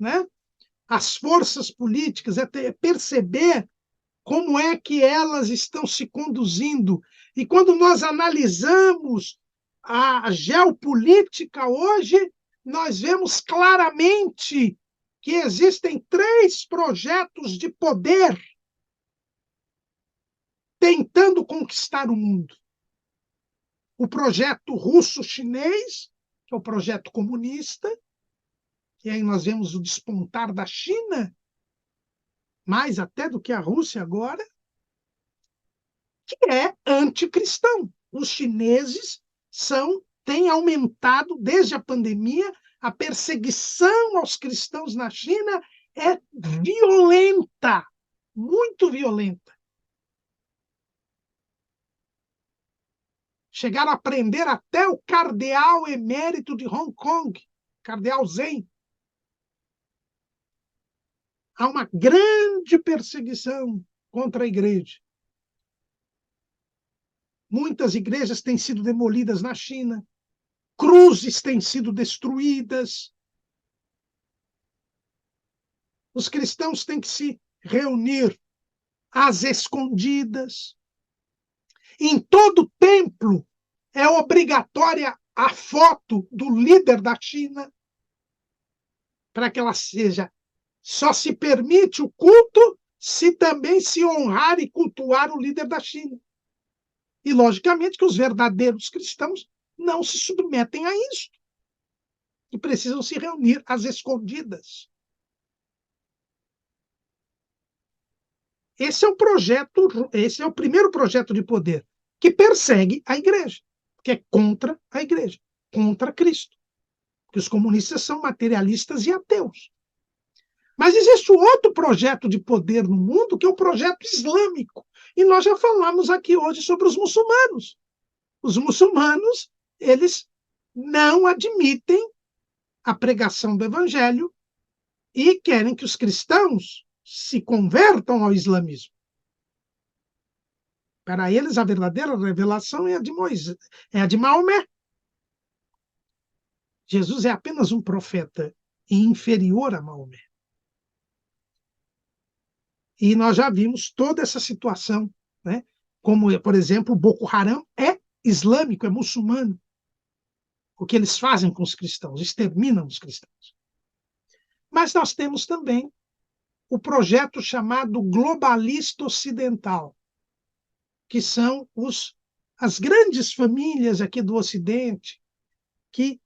As forças políticas, é perceber como é que elas estão se conduzindo. E quando nós analisamos a geopolítica hoje, nós vemos claramente que existem 3 projetos de poder tentando conquistar o mundo. O projeto russo-chinês, que é o projeto comunista, e aí nós vemos o despontar da China, mais até do que a Rússia agora, que é anticristão. Os chineses têm aumentado desde a pandemia, a perseguição aos cristãos na China é violenta, muito violenta. Chegaram a prender até o cardeal emérito de Hong Kong, cardeal Zen. Há uma grande perseguição contra a igreja. Muitas igrejas têm sido demolidas na China, cruzes têm sido destruídas. Os cristãos têm que se reunir às escondidas. Em todo templo é obrigatória a foto do líder da China, para que ela seja. Só se permite o culto se também se honrar e cultuar o líder da China. E, logicamente, que os verdadeiros cristãos não se submetem a isso. E precisam se reunir às escondidas. Esse é o primeiro projeto de poder que persegue a igreja, que é contra a igreja, contra Cristo. Porque os comunistas são materialistas e ateus. Mas existe um outro projeto de poder no mundo, que é o projeto islâmico. E nós já falamos aqui hoje sobre os muçulmanos. Os muçulmanos, eles não admitem a pregação do evangelho e querem que os cristãos se convertam ao islamismo. Para eles, a verdadeira revelação é a de Moisés, é a de Maomé. Jesus é apenas um profeta inferior a Maomé. E nós já vimos toda essa situação, né? Como, por exemplo, o Boko Haram é islâmico, é muçulmano. O que eles fazem com os cristãos, exterminam os cristãos. Mas nós temos também o projeto chamado globalista ocidental, que são as grandes famílias aqui do Ocidente que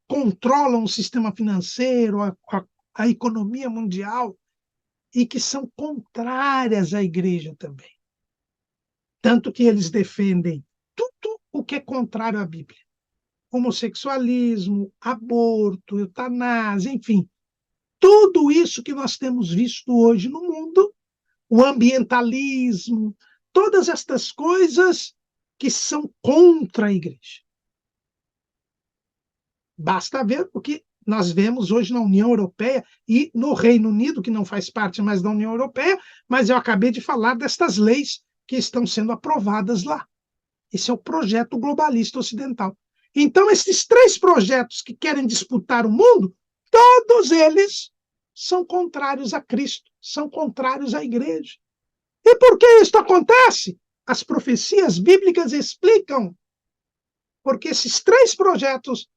controlam o sistema financeiro, a economia mundial, e que são contrárias à igreja também. Tanto que eles defendem tudo o que é contrário à Bíblia. Homossexualismo, aborto, eutanásia, enfim. Tudo isso que nós temos visto hoje no mundo, o ambientalismo, todas estas coisas que são contra a igreja. Basta ver o que nós vemos hoje na União Europeia e no Reino Unido, que não faz parte mais da União Europeia, mas eu acabei de falar destas leis que estão sendo aprovadas lá. Esse é o projeto globalista ocidental. Então, esses 3 projetos que querem disputar o mundo, todos eles são contrários a Cristo, são contrários à igreja. E por que isso acontece? As profecias bíblicas explicam. Porque esses 3 projetos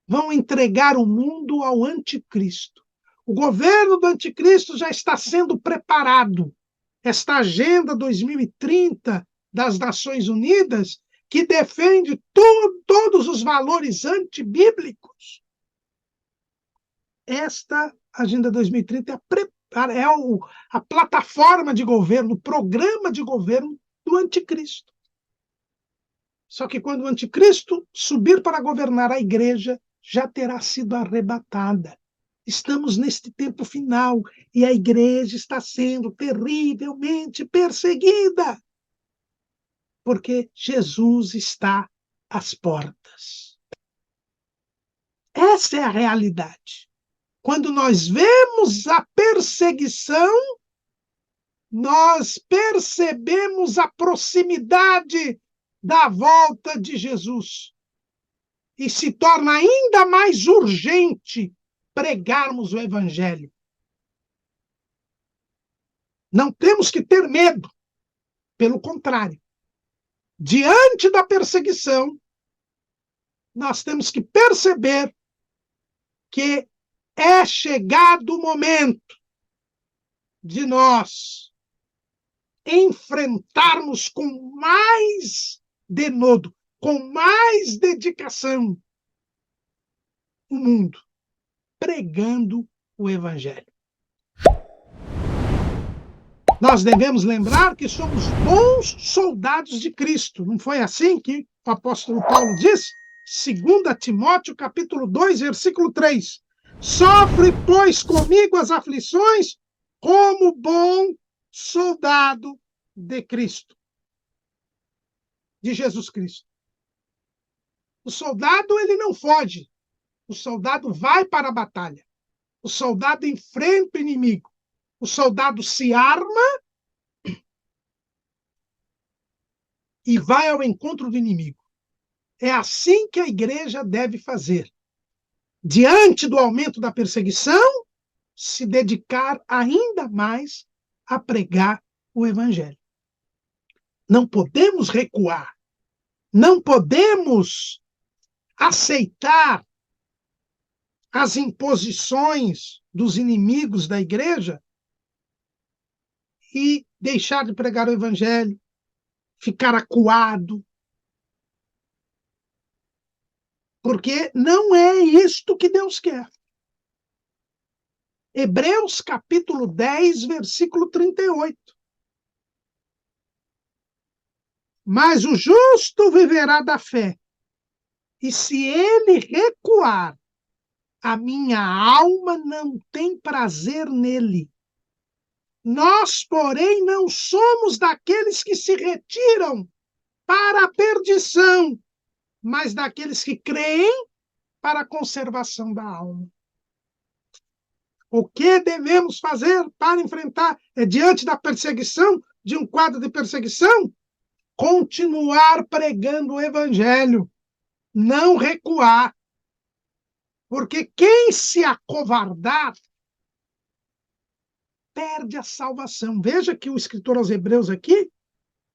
vão entregar o mundo ao anticristo. O governo do anticristo já está sendo preparado. Esta Agenda 2030 das Nações Unidas, que defende todos os valores antibíblicos, esta Agenda 2030 é a plataforma de governo, o programa de governo do anticristo. Só que quando o anticristo subir para governar a igreja, já terá sido arrebatada. Estamos neste tempo final e a igreja está sendo terrivelmente perseguida, porque Jesus está às portas. Essa é a realidade. Quando nós vemos a perseguição, nós percebemos a proximidade da volta de Jesus. E se torna ainda mais urgente pregarmos o evangelho. Não temos que ter medo. Pelo contrário. Diante da perseguição, nós temos que perceber que É chegado o momento de nós enfrentarmos com mais denodo, com mais dedicação, o mundo, pregando o Evangelho. Nós devemos lembrar que somos bons soldados de Cristo. Não foi assim que o apóstolo Paulo diz? 2 Timóteo, capítulo 2, versículo 3. Sofre, pois, comigo as aflições como bom soldado de Cristo, de Jesus Cristo. O soldado, ele não foge. O soldado vai para a batalha. O soldado enfrenta o inimigo. O soldado se arma e vai ao encontro do inimigo. É assim que a igreja deve fazer. Diante do aumento da perseguição, se dedicar ainda mais a pregar o Evangelho. Não podemos recuar. Não podemos aceitar as imposições dos inimigos da igreja e deixar de pregar o Evangelho, ficar acuado. Porque não é isto que Deus quer. Hebreus capítulo 10, versículo 38. Mas o justo viverá da fé, e se ele recuar, a minha alma não tem prazer nele. Nós, porém, não somos daqueles que se retiram para a perdição, mas daqueles que creem para a conservação da alma. O que devemos fazer para enfrentar, diante da perseguição, de um quadro de perseguição? Continuar pregando o Evangelho, não recuar. Porque quem se acovardar perde a salvação. Veja que o escritor aos Hebreus aqui,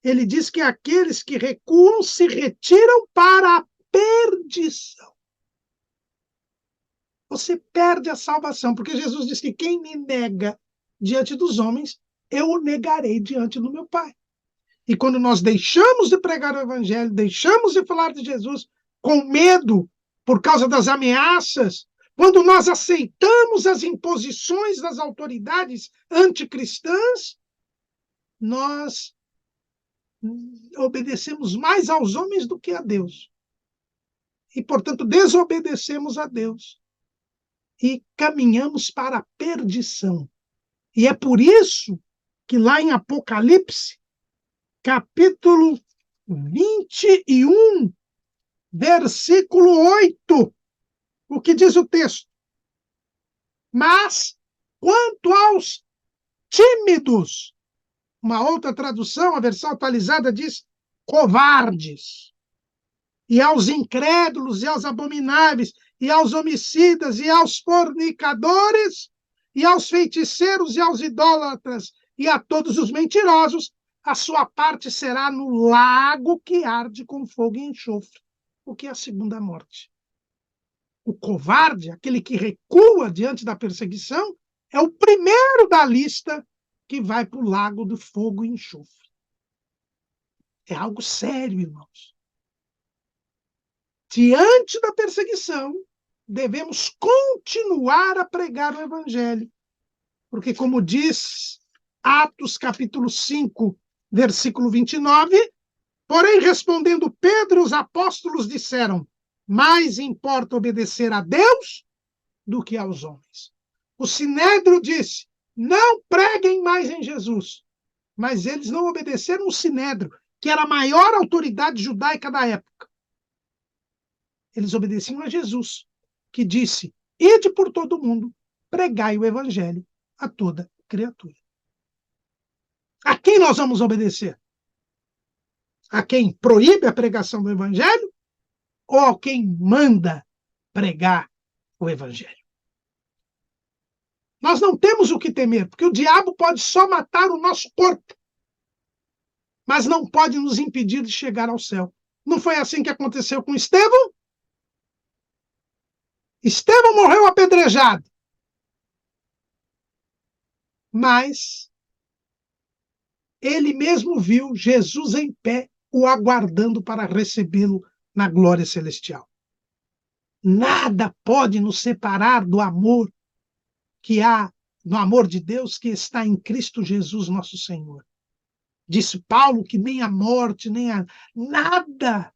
ele diz que aqueles que recuam se retiram para a perdição. Você perde a salvação, porque Jesus diz que quem me nega diante dos homens, eu o negarei diante do meu Pai. E quando nós deixamos de pregar o Evangelho, deixamos de falar de Jesus com medo, por causa das ameaças, quando nós aceitamos as imposições das autoridades anticristãs, nós obedecemos mais aos homens do que a Deus. E, portanto, desobedecemos a Deus. E caminhamos para a perdição. E é por isso que lá em Apocalipse, capítulo 21, versículo 8, o que diz o texto? Mas, quanto aos tímidos, uma outra tradução, a versão atualizada diz covardes, e aos incrédulos, e aos abomináveis, e aos homicidas, e aos fornicadores, e aos feiticeiros, e aos idólatras, e a todos os mentirosos, a sua parte será no lago que arde com fogo e enxofre, o que é a segunda morte. O covarde, aquele que recua diante da perseguição, é o primeiro da lista que vai para o lago do fogo e enxofre. É algo sério, irmãos. Diante da perseguição, devemos continuar a pregar o Evangelho. Porque, como diz Atos capítulo 5, versículo 29, porém, respondendo Pedro, os apóstolos disseram: mais importa obedecer a Deus do que aos homens. O Sinédrio disse: não preguem mais em Jesus. Mas eles não obedeceram o Sinédrio, que era a maior autoridade judaica da época. Eles obedeciam a Jesus, que disse: ide por todo o mundo, pregai o Evangelho a toda criatura. A quem nós vamos obedecer? A quem proíbe a pregação do Evangelho? Ou a quem manda pregar o Evangelho? Nós não temos o que temer, porque o diabo pode só matar o nosso corpo, mas não pode nos impedir de chegar ao céu. Não foi assim que aconteceu com Estevão? Estevão morreu apedrejado. mas ele mesmo viu Jesus em pé, o aguardando para recebê-lo na glória celestial. Nada pode nos separar do amor que há, do amor de Deus que está em Cristo Jesus, nosso Senhor. Disse Paulo que nem a morte, nada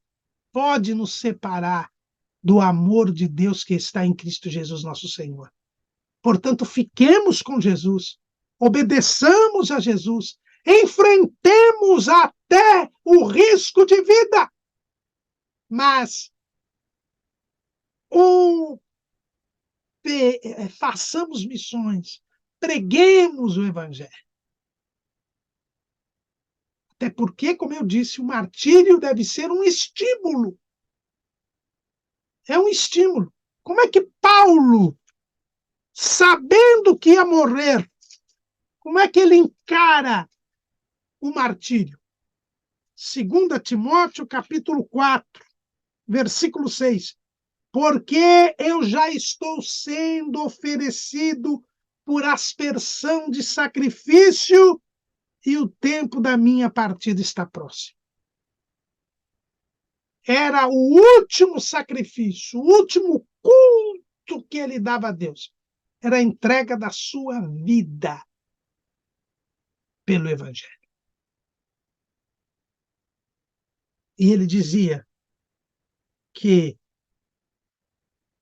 pode nos separar do amor de Deus que está em Cristo Jesus, nosso Senhor. Portanto, fiquemos com Jesus, obedeçamos a Jesus, enfrentemos até o risco de vida, mas façamos missões, preguemos o Evangelho. Até porque, como eu disse, o martírio deve ser um estímulo. É um estímulo. Como é que Paulo, sabendo que ia morrer, como é que ele encara o martírio? 2 Timóteo, capítulo 4, versículo 6. Porque eu já estou sendo oferecido por aspersão de sacrifício e o tempo da minha partida está próximo. Era o último sacrifício, o último culto que ele dava a Deus. Era a entrega da sua vida pelo Evangelho. E ele dizia que,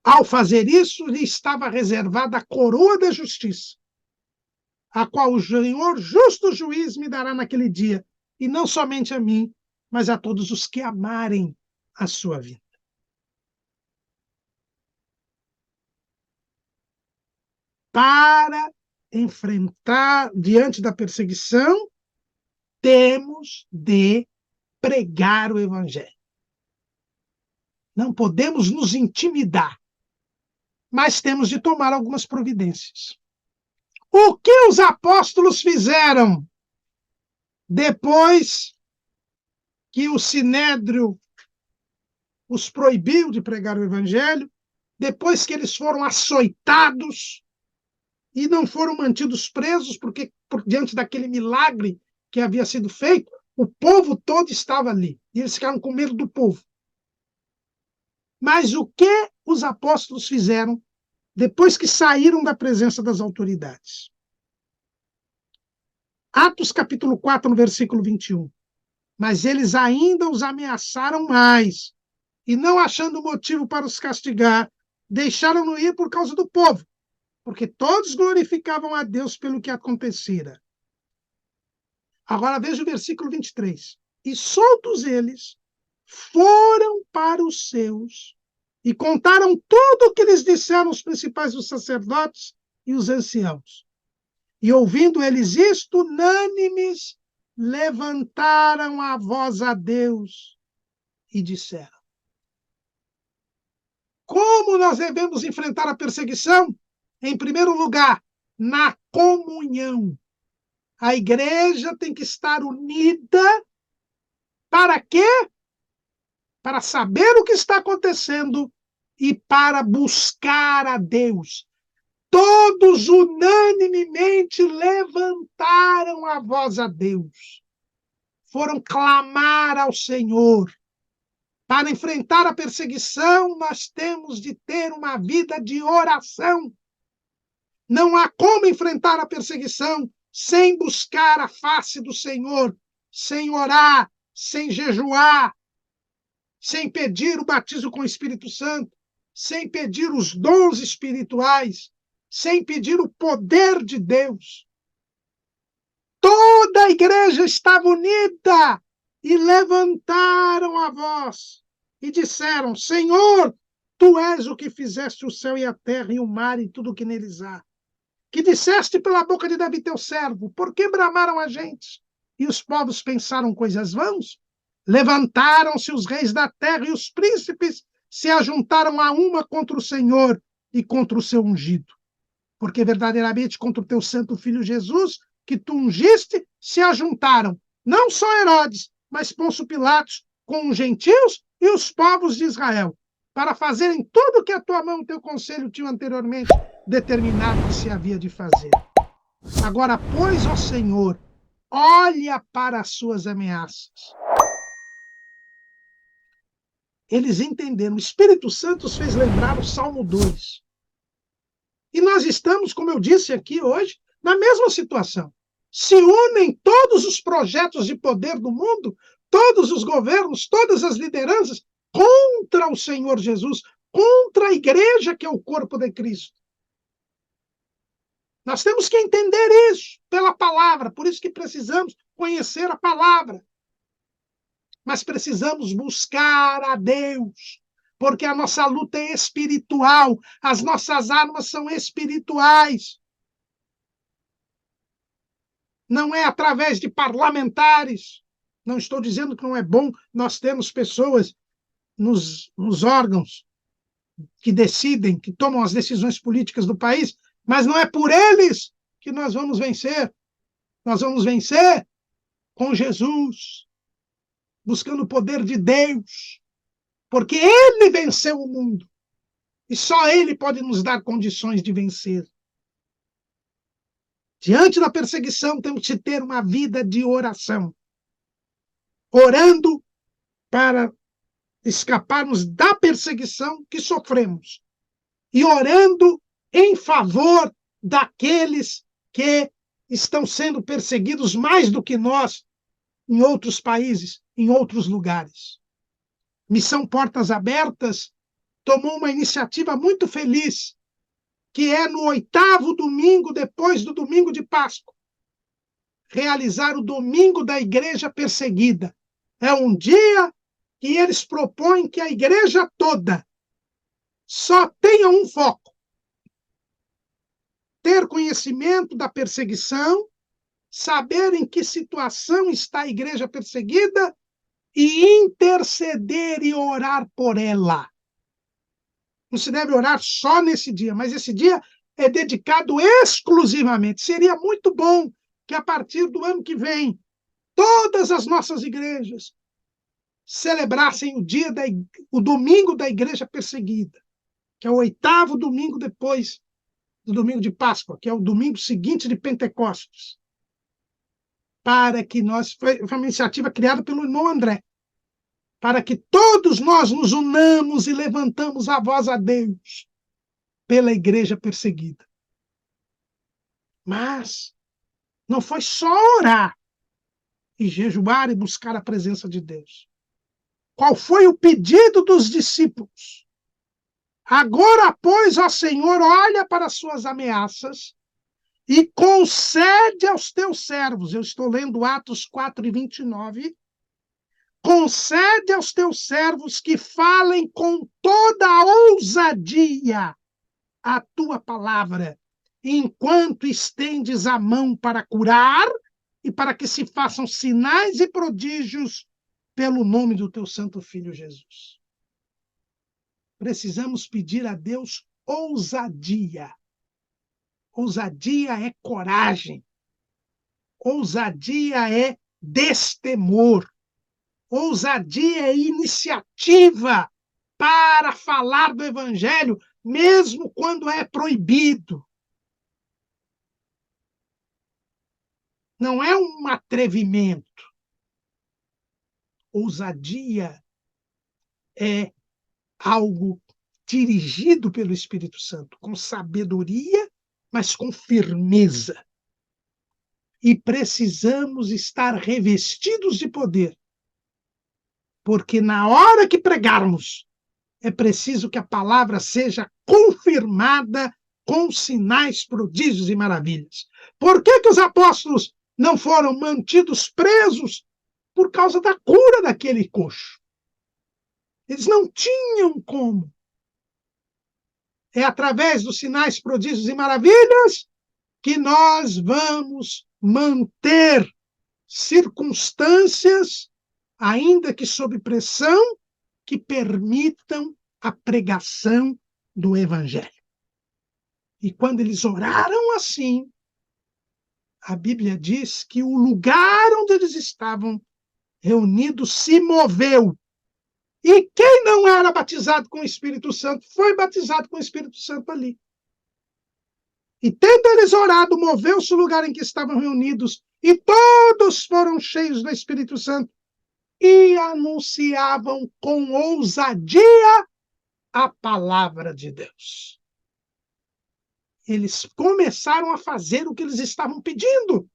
ao fazer isso, lhe estava reservada a coroa da justiça, a qual o Senhor, justo juiz, me dará naquele dia, e não somente a mim, mas a todos os que amarem a sua vida. Para enfrentar diante da perseguição, temos de pregar o Evangelho. Não podemos nos intimidar, mas temos de tomar algumas providências. O que os apóstolos fizeram depois que o Sinédrio os proibiu de pregar o Evangelho, depois que eles foram açoitados e não foram mantidos presos, porque diante daquele milagre que havia sido feito, o povo todo estava ali, e eles ficaram com medo do povo. Mas o que os apóstolos fizeram depois que saíram da presença das autoridades? Atos capítulo 4, no versículo 21. Mas eles ainda os ameaçaram mais, e não achando motivo para os castigar, deixaram-no ir por causa do povo, porque todos glorificavam a Deus pelo que acontecera. Agora veja o versículo 23. E soltos eles, foram para os seus e contaram tudo o que lhes disseram os principais dos sacerdotes e os anciãos. E ouvindo eles isto, unânimes, levantaram a voz a Deus e disseram: como nós devemos enfrentar a perseguição? Em primeiro lugar, na comunhão. A igreja tem que estar unida. Para quê? Para saber o que está acontecendo e para buscar a Deus. Todos unanimemente levantaram a voz a Deus. Foram clamar ao Senhor. Para enfrentar a perseguição, nós temos de ter uma vida de oração. Não há como enfrentar a perseguição sem buscar a face do Senhor, sem orar, sem jejuar, sem pedir o batismo com o Espírito Santo, sem pedir os dons espirituais, sem pedir o poder de Deus. Toda a igreja estava unida e levantaram a voz e disseram: Senhor, tu és o que fizeste o céu e a terra e o mar e tudo o que neles há. Que disseste pela boca de Davi teu servo: por que bramaram a gente? E os povos pensaram coisas vãs? Levantaram-se os reis da terra e os príncipes se ajuntaram a uma contra o Senhor e contra o seu ungido. Porque verdadeiramente contra o teu santo filho Jesus, que tu ungiste, se ajuntaram, não só Herodes, mas Pôncio Pilatos, com os gentios e os povos de Israel, para fazerem tudo o que a tua mão e o teu conselho tinham anteriormente determinado que se havia de fazer. Agora, pois, ó Senhor, olha para as suas ameaças. Eles entenderam. O Espírito Santo os fez lembrar o Salmo 2. E nós estamos, como eu disse aqui hoje, na mesma situação. Se unem todos os projetos de poder do mundo, todos os governos, todas as lideranças, contra o Senhor Jesus, contra a igreja que é o corpo de Cristo. Nós temos que entender isso pela palavra, por isso que precisamos conhecer a palavra. Mas precisamos buscar a Deus, porque a nossa luta é espiritual, as nossas armas são espirituais. Não é através de parlamentares. Não estou dizendo que não é bom nós termos pessoas nos órgãos que decidem, que tomam as decisões políticas do país, mas não é por eles que nós vamos vencer. Nós vamos vencer com Jesus, buscando o poder de Deus, porque ele venceu o mundo e só ele pode nos dar condições de vencer. Diante da perseguição, temos que ter uma vida de oração, orando para escaparmos da perseguição que sofremos e orando em favor daqueles que estão sendo perseguidos mais do que nós em outros países, em outros lugares. Missão Portas Abertas tomou uma iniciativa muito feliz, que é no 8º domingo depois do domingo de Páscoa, realizar o Domingo da Igreja Perseguida. É um dia que eles propõem que a igreja toda só tenha um foco: ter conhecimento da perseguição, saber em que situação está a igreja perseguida e interceder e orar por ela. Não se deve orar só nesse dia, mas esse dia é dedicado exclusivamente. Seria muito bom que a partir do ano que vem todas as nossas igrejas celebrassem o domingo da igreja perseguida, que é o 8º domingo depois do domingo de Páscoa, que é o domingo seguinte de Pentecostes, para que foi uma iniciativa criada pelo irmão André, para que todos nós nos unamos e levantamos a voz a Deus pela igreja perseguida. Mas não foi só orar e jejuar e buscar a presença de Deus. Qual foi o pedido dos discípulos? Agora, pois, ó Senhor, olha para as suas ameaças e concede aos teus servos. Eu estou lendo Atos 4:29. Concede aos teus servos que falem com toda a ousadia a tua palavra, enquanto estendes a mão para curar e para que se façam sinais e prodígios pelo nome do teu santo Filho Jesus. Precisamos pedir a Deus ousadia. Ousadia é coragem. Ousadia é destemor. Ousadia é iniciativa para falar do Evangelho, mesmo quando é proibido. Não é um atrevimento. Ousadia é algo dirigido pelo Espírito Santo, com sabedoria, mas com firmeza. E precisamos estar revestidos de poder, porque na hora que pregarmos, é preciso que a palavra seja confirmada com sinais, prodígios e maravilhas. Por que os apóstolos não foram mantidos presos? Por causa da cura daquele coxo. Eles não tinham como. É através dos sinais, prodígios e maravilhas que nós vamos manter circunstâncias, ainda que sob pressão, que permitam a pregação do Evangelho. E quando eles oraram assim, a Bíblia diz que o lugar onde eles estavam reunidos se moveu. E quem não era batizado com o Espírito Santo foi batizado com o Espírito Santo ali. E tendo eles orado, moveu-se o lugar em que estavam reunidos, e todos foram cheios do Espírito Santo, e anunciavam com ousadia a palavra de Deus. Eles começaram a fazer o que eles estavam pedindo,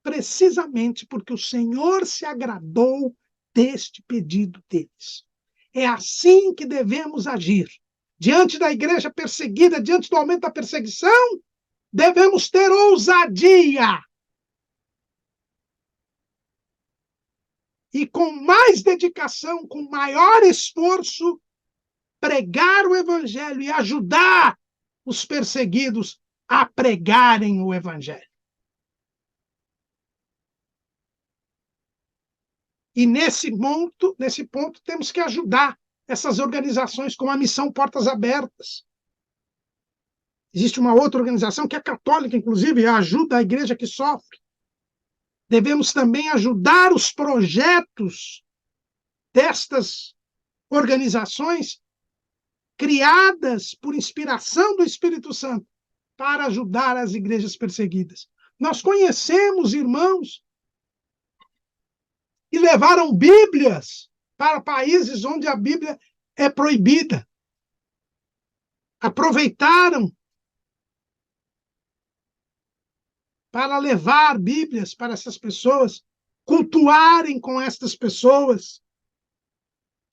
precisamente porque o Senhor se agradou deste pedido deles. É assim que devemos agir. Diante da igreja perseguida, diante do aumento da perseguição, devemos ter ousadia. E com mais dedicação, com maior esforço, pregar o evangelho e ajudar os perseguidos a pregarem o evangelho. E nesse ponto, temos que ajudar essas organizações como a Missão Portas Abertas. Existe uma outra organização que é católica, inclusive, ajuda a igreja que sofre. Devemos também ajudar os projetos destas organizações criadas por inspiração do Espírito Santo para ajudar as igrejas perseguidas. Nós conhecemos irmãos que levaram Bíblias para países onde a Bíblia é proibida. Aproveitaram para levar Bíblias para essas pessoas, cultuarem com estas pessoas,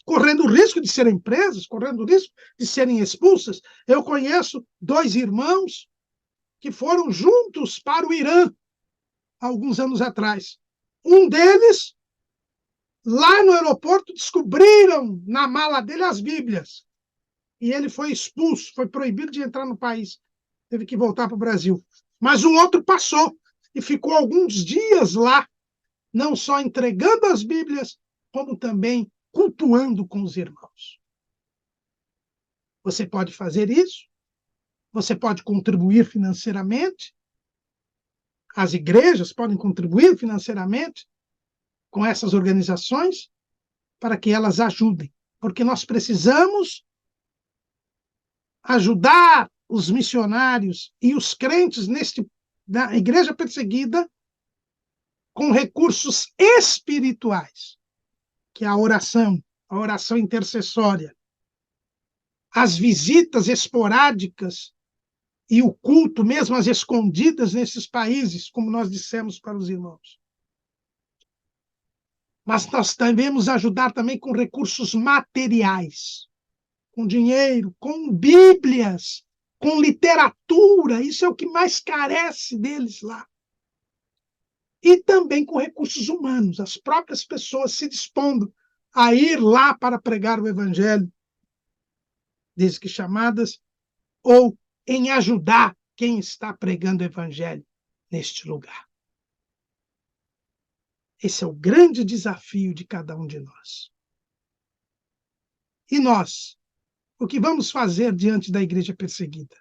correndo o risco de serem presas, correndo o risco de serem expulsas. Eu conheço 2 irmãos que foram juntos para o Irã, alguns anos atrás. Um deles, lá no aeroporto, descobriram na mala dele as Bíblias. E ele foi expulso, foi proibido de entrar no país. Teve que voltar para o Brasil. Mas o outro passou e ficou alguns dias lá, não só entregando as Bíblias, como também cultuando com os irmãos. Você pode fazer isso, você pode contribuir financeiramente, as igrejas podem contribuir financeiramente com essas organizações para que elas ajudem, porque nós precisamos ajudar os missionários e os crentes na igreja perseguida com recursos espirituais, que é a oração intercessória, as visitas esporádicas e o culto, mesmo às escondidas nesses países, como nós dissemos para os irmãos. Mas nós devemos ajudar também com recursos materiais, com dinheiro, com Bíblias, com literatura, isso é o que mais carece deles lá. E também com recursos humanos, as próprias pessoas se dispondo a ir lá para pregar o evangelho, desde que chamadas, ou em ajudar quem está pregando o evangelho neste lugar. Esse é o grande desafio de cada um de nós. E nós, o que vamos fazer diante da igreja perseguida?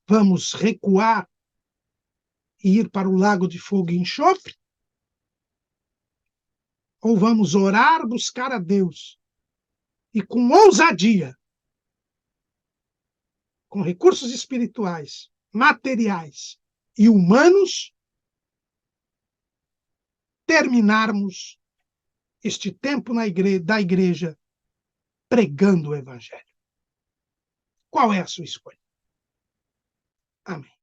Vamos recuar e ir para o lago de fogo e enxofre? Ou vamos orar, buscar a Deus e com ousadia, com recursos espirituais, materiais e humanos, terminarmos este tempo da igreja pregando o evangelho? Qual é a sua escolha? Amém.